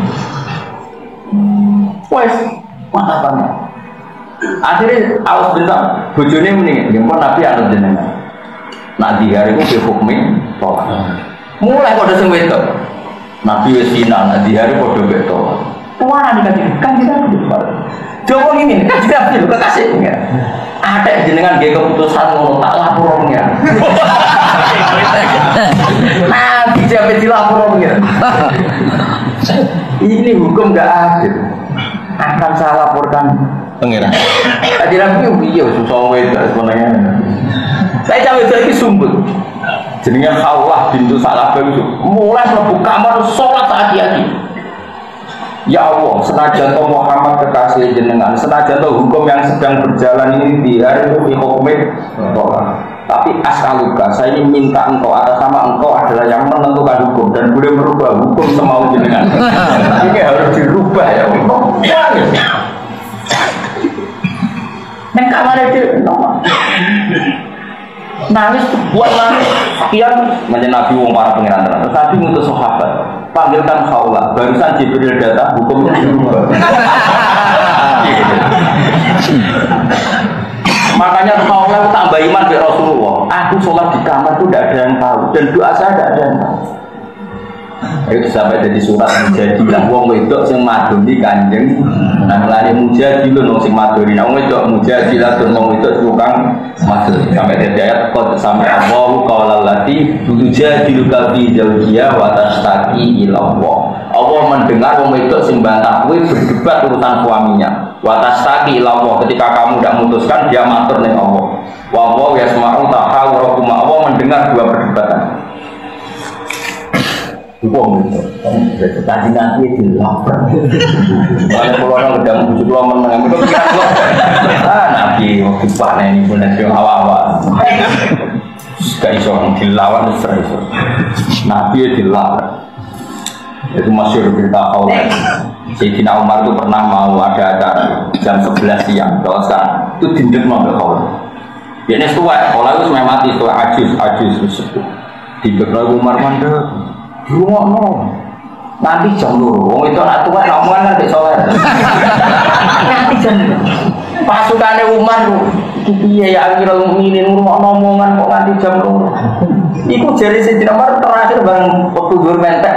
A: Wes, mata banget. Akhirnya Aus bin Somit bojone mending nggih Nabi anut jenengan. Nak dihar iku hukme tolak. Mulai kode sing wedok. Nabi wis final, nak dihar padha wedok. Tuana dikasih kan kita berdebat. Jowo ini kan tidak perlu kekasihnya. Ada jenengan gaya keputusan ngono tak lapornya. Nabi siapa dilapornya. Ini hukum gak adil. Akan saya laporkan pengiran. Tadi Nabi iya susah wedok sebenarnya. Saya cawe lagi sumbut. Jenenge Khawlah bintu Salabir itu mulai mlebu kamar sholat hati-hati. Ya Allah, senajan to Muhammad kekasih jenengan, senajan to hukum yang sedang berjalan ini di hari itu hukumnya tolak. Tapi asaluka, saya ini minta engkau atas nama engkau adalah yang menentukan hukum dan boleh merubah hukum semau jenengan. Ini harus dirubah ya Allah. Neng kamar itu nangis buat nangis sekian menyenabi wong para pengiran terus Nabi ngutus sahabat panggilkan Khawlah barusan Jibril datang hukumnya dirubah. Makanya Khawlah tambah iman ke Rasulullah. Aku sholat di kamar itu tidak ada yang tahu dan doa saya tidak ada yang tahu. Itu sampai jadi surat mujadilah wong wedok sing madoni kanjeng. Nah lane mujadilun wong sing madoni. Wong wedok mujadilah tur wong wedok tukang madoni. Sampai dadi ayat qad sampai Allahu qaulal lati tujadiluka fi zawjiha wa tashtaki ila Allah. Allah mendengar wong wedok sing bantah kuwi berdebat urusan suaminya. Wa tashtaki ila Allah, ketika kamu tidak memutuskan dia matur ning Allah. Wa Allah yasma'u tahawurakum. Allah mendengar dua perdebatan. Wong itu, tadi nanti dilapar. Kalau pulau udah bujuk pulau menang, itu kira pulau. Nabi waktu panen ini pun ada awal-awal. Gak iso dilawan terus. Nabi dilapar. Itu masyhur berita Allah. Sayyidina Umar itu pernah mau ada acara jam 11 siang. Kalau sekarang itu dindek mobil Allah. Dia ini tua, kalau itu semuanya mati, tua ajus. Dindek Umar mandek. Rumah nanti jam dulu, wong itu nak tua ngomongan nanti soal. Nanti jam pasukannya Umar iya ya akhirnya nginin rumah ngomongan kok nanti jam dulu. Iku jari Sayyidina Umar terakhir bang waktu mentek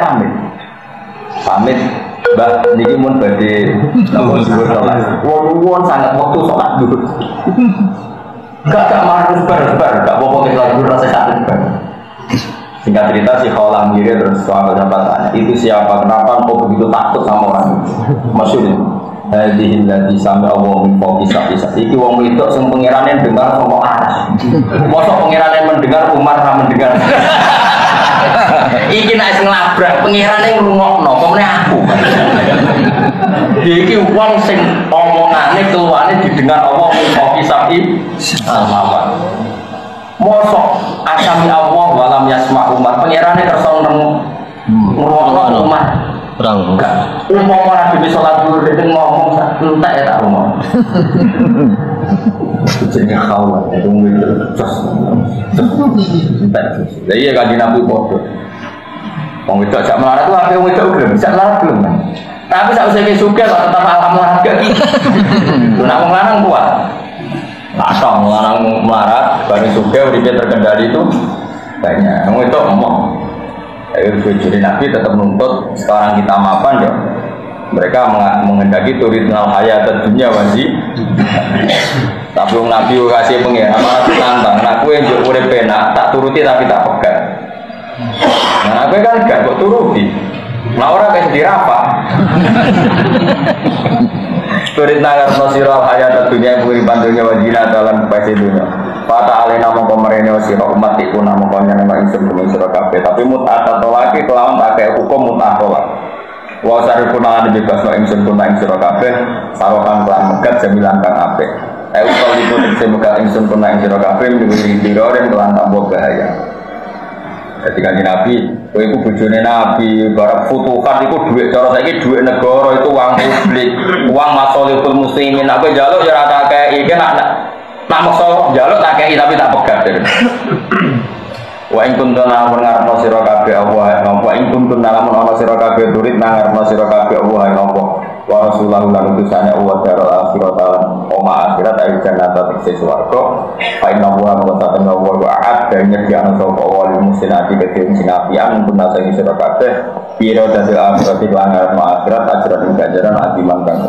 A: pamit. Mbak, niki mun badhe namun dhuwur salat. Wong sangat waktu salat dulu. Gak marah bar, gak apa-apa kita dulu rasa sakit bar. Singkat cerita si Khawlah mirip terus soalnya tanya itu siapa, kenapa kok begitu takut sama orang itu? Maksudnya hadhihi allati sami Allah min fawqi sab'isa. Iki wong wedok sing pangerane dengar sama aras. Mosok pangerane mendengar Umar ra mendengar. Iki nek sing labrak pangerane ngrungokno, pemene aku. Iki wong sing omongane keluane didengar Allah min fawqi sab'isa. Mosok asami Allah walam yasma Umar pengirannya kerson ngerungokno Umar perang enggak umpama Nabi sholat dulu dia ngomong entek ya tak umum jenenge Khawlah itu terus lah iya kanjeng Nabi podo wong wedok jak melarat tuh ape wong wedok belum bisa melarat belum tapi sak usah suka kok tetap alhamdulillah gak iki nek wong lanang kuat tak melarang melarat, bareng juga uripe terkendali itu banyak. Kamu itu ngomong, jadi Nabi tetap nuntut sekarang kita mapan ya. Mereka menghendaki turisnal hayat dunia wajib. Tapi Nabi kasih pengiran, malah ditantang. Aku yang jauh urip penak, tak turuti tapi tak pegang. Nah aku kan gak kok turuti. Nah orang kayak dirapa. Turis nagar nosiral hayat dunia buri bantunya wajina dalam pasti dunia. Fata alena mongko merene sira umat iku namung kanya nama insun kuwi sira kabeh. Tapi mut'at tolaki kelawan pakai hukum mut'at tolak. Wa sarifuna dibebasno insun kun ing sira kabeh sarokan kelan megat jamilan kang apik. Ayo kali itu sing megat insun kun ing sira kabeh diwiri pira den kelan tambah bahaya. Ketika Nabi, kowe iku bojone Nabi, barang futuhat iku dhuwit cara saiki dhuwit negara itu uang publik, uang masolihul muslimin. Aku njaluk ya ora tak kei, iki nak maksa njaluk tak kei tapi tak pegat. Wa in kuntum lamun ngarepno sira kabeh Allah, wa in kuntum lamun ana sira kabeh turid ngarepno sira kabeh Allah apa. Wa rasulullah lan utusane Allah darul akhirat oma akhirat ayo jannata tekse swarga. Fa inna wa ta'ala wa wa'ad dan nyediakno sapa wali musnati kedhe sing apian pun nasa sira kabeh pira dadi akhirat lan ngarepno akhirat ajaran ganjaran adiman kang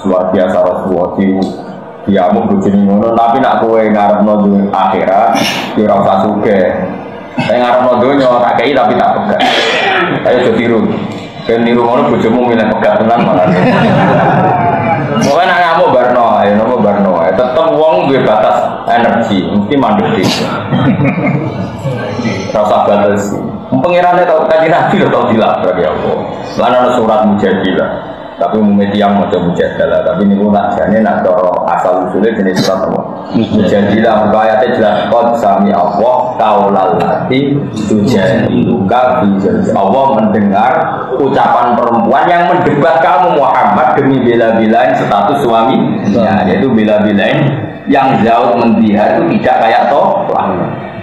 A: luar biasa Rasulullah dia mau bujuni ngono tapi nak kowe ngarepno duwe akhirat ya ora usah sugih. Nek ngarepno donya tak kei tapi tak pegat. Ayo tiru. Ben niru ngono bojomu milih pegat tenan malah. Pokoke nek ngamuk barno ae, nopo barno ae. Tetep wong duwe batas energi, mesti mandek dhewe. Rasa batas. Pengirane tau kanjeng Nabi lho tau dilabrak ya Allah. Lan ana surat mujadilah. Tapi umumnya tiang macam mujadalah. Tapi ini pun nak jane nak doro asal usulnya jenis surat apa? Mujadilah. Muka ayatnya jelas. Qad sami Allah qaulal lati tujadiluka fi zawjiha. Allah mendengar ucapan perempuan yang mendebat kamu Muhammad demi bela-belain status suami. Ya, yaitu bela-belain yang jauh mendihar itu tidak kayak tolak.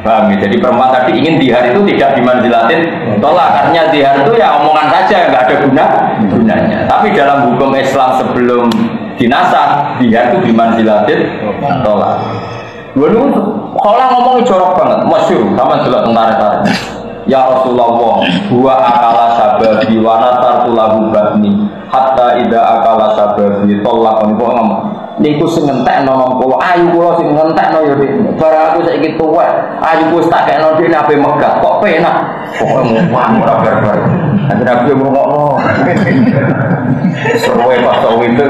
A: Paham ya? Jadi perempuan tadi ingin dihar itu tidak dimanzilatin tolak, artinya dihar itu ya omongan saja, nggak ada gunanya. Tapi dalam hukum Islam sebelum dinasah, dihar itu dimanzilatin tolak. Dulu kalau ngomongin jorok banget, masyhur sama jelas tentara. ya Rasulullah, huwa akala sababi wa nasartu lahu batni hatta idza akala sababi tolakon kok ngomong niku sing ngentekno nang kula ayu kula sing ngentekno ya Dik barang aku saiki tuwek ayu wis tak kekno Dik ape megah kok penak kok ngomong ora barbar nek aku ngomong seruwe pas itu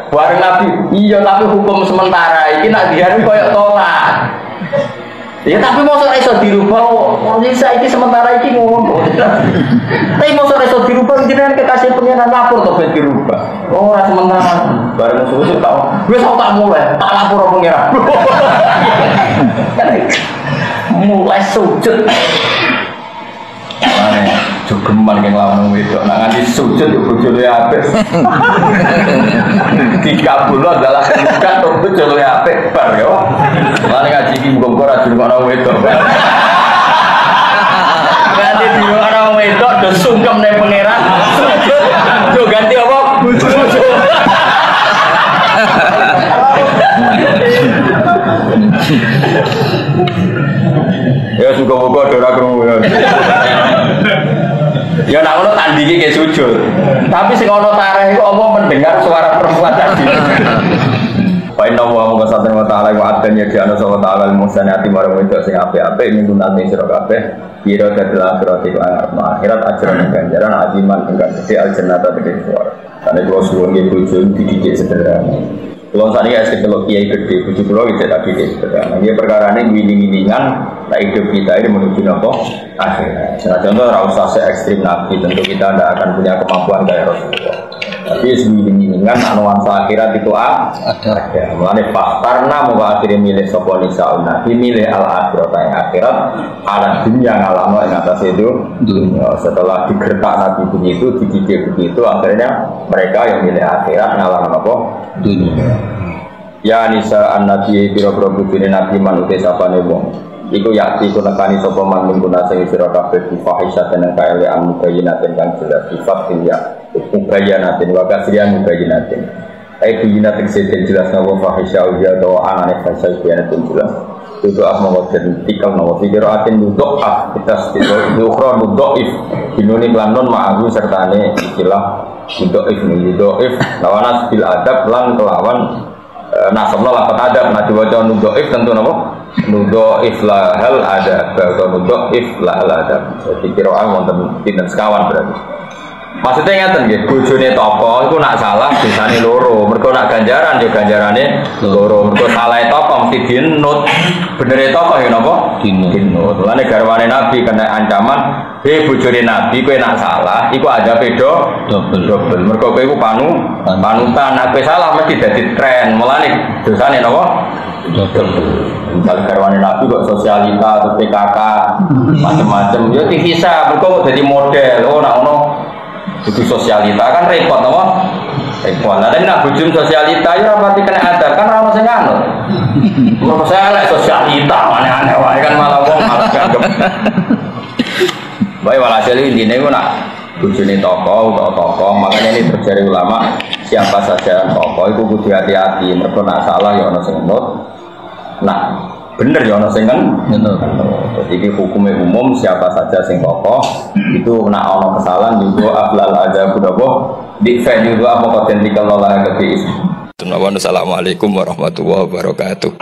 A: bareng Nabi iya tapi hukum sementara iki nak diare koyo tolak. Ya tapi mosok iso dirubah kok iki sementara iki ngono. Tapi mosok iso dirubah jenengan kekasih pengenan lapor to ben dirubah. Ora sementara. Bareng susu tak wis tak mulai tak lapor pengenan. Mulai sujud. Mane jogeman keng lawan wedok nak nganti sujud yo bojone apik. Dikabulno dalam bukan to bojone apik bar yo. Mane ngaji iki muga ora dirungokno wedok. Ganti dirungokno wedok do sungkem ning pangeran. Sujud yo ganti apa? Bojo. Ya suka-suka ora krungu. Ya nak ngono tandingi ke sujud. Tapi sing ana tareh iku apa mendengar suara perempuan tadi. Wa inna wa subhanahu wa ta'ala wa adanya jana wa ta'ala al-musanati marang wedok sing apik-apik ning gunane sira kabeh. Kira dadal akhirat iku akhirat ajaran ganjaran ajiman enggal gede al-jannata tegese suara. Karena kalau suwun nggih bojo dididik sederhana. Kalau saat ini saya kalau kiai gede, bujuk pulau itu tadi sederhana. Dia perkara ini wiling-wilingan, nah hidup kita ini menuju nopo akhir. Nah contoh rasa se ekstrim nabi, tentu kita tidak akan punya kemampuan kayak Rasulullah. Tapi wiling-wilingan nuansa akhirat itu ada. Mulane karena mau akhirnya milih sopo nisaun nabi, milih al akhirat yang akhirat, ada dunia ngalamo yang atas itu. Setelah digertak nabi begitu, dididik begitu, akhirnya mereka yang milih akhirat ngalamo apa? Dunia. Ya nisa an-nabi biro-biro bujuni nabi manusia sapane wong iku yakti kunekani sapa man guna sing sira kabeh fahisyatan yang kae an mubayyinatin kang jelas sifat ya mubayyinatin wa kasriyan mubayyinatin biyinatin sing jelas nawa fahisya ya do anane fahisya biyinatin jelas itu asma wa tikal nawa fikiratin duduk kita sedih ukhra duduk binuni lanon ma'ahu sertane ikilah duduk lawan bil adab lan kelawan nasabna lapat adab nah diwaca nudoif tentu napa nudoif lahal adab atau nudoif lahal adab jadi kiraan wonten pinten sekawan berarti maksudnya ngaten nggih bojone toko iku nak salah dosane loro mergo nak ganjaran yo ganjarane loro mergo salah toko mesti dinut benere toko ya napa dinut lane garwane nabi kena ancaman bojone nabi kowe nak salah iku ada pedo double mergo kowe iku panutan nak kowe salah mesti dadi tren mulane dosane napa double misal garwane nabi kok sosialita atau PKK macam-macam yo dihisab mergo dadi model oh nak ono itu sosialita kan repot apa? Repot. Nah, tapi nak bujum sosialita ya berarti kena adab kan orang sing anut. Kalau saya lek sosialita aneh-aneh wae kan malah wong malah ganggep. Baik walhasil intine ku nak bujune tokoh, makanya ini terjadi ulama siapa saja tokoh itu kudu hati-hati mergo nak salah ya ono sing nut. Nah, bener ya ono sing kan jadi hukumnya umum siapa saja sing tokoh itu nak ono kesalahan juga ablal aja budabo di venue juga apa potensi kalau lah ke Assalamualaikum warahmatullahi wabarakatuh.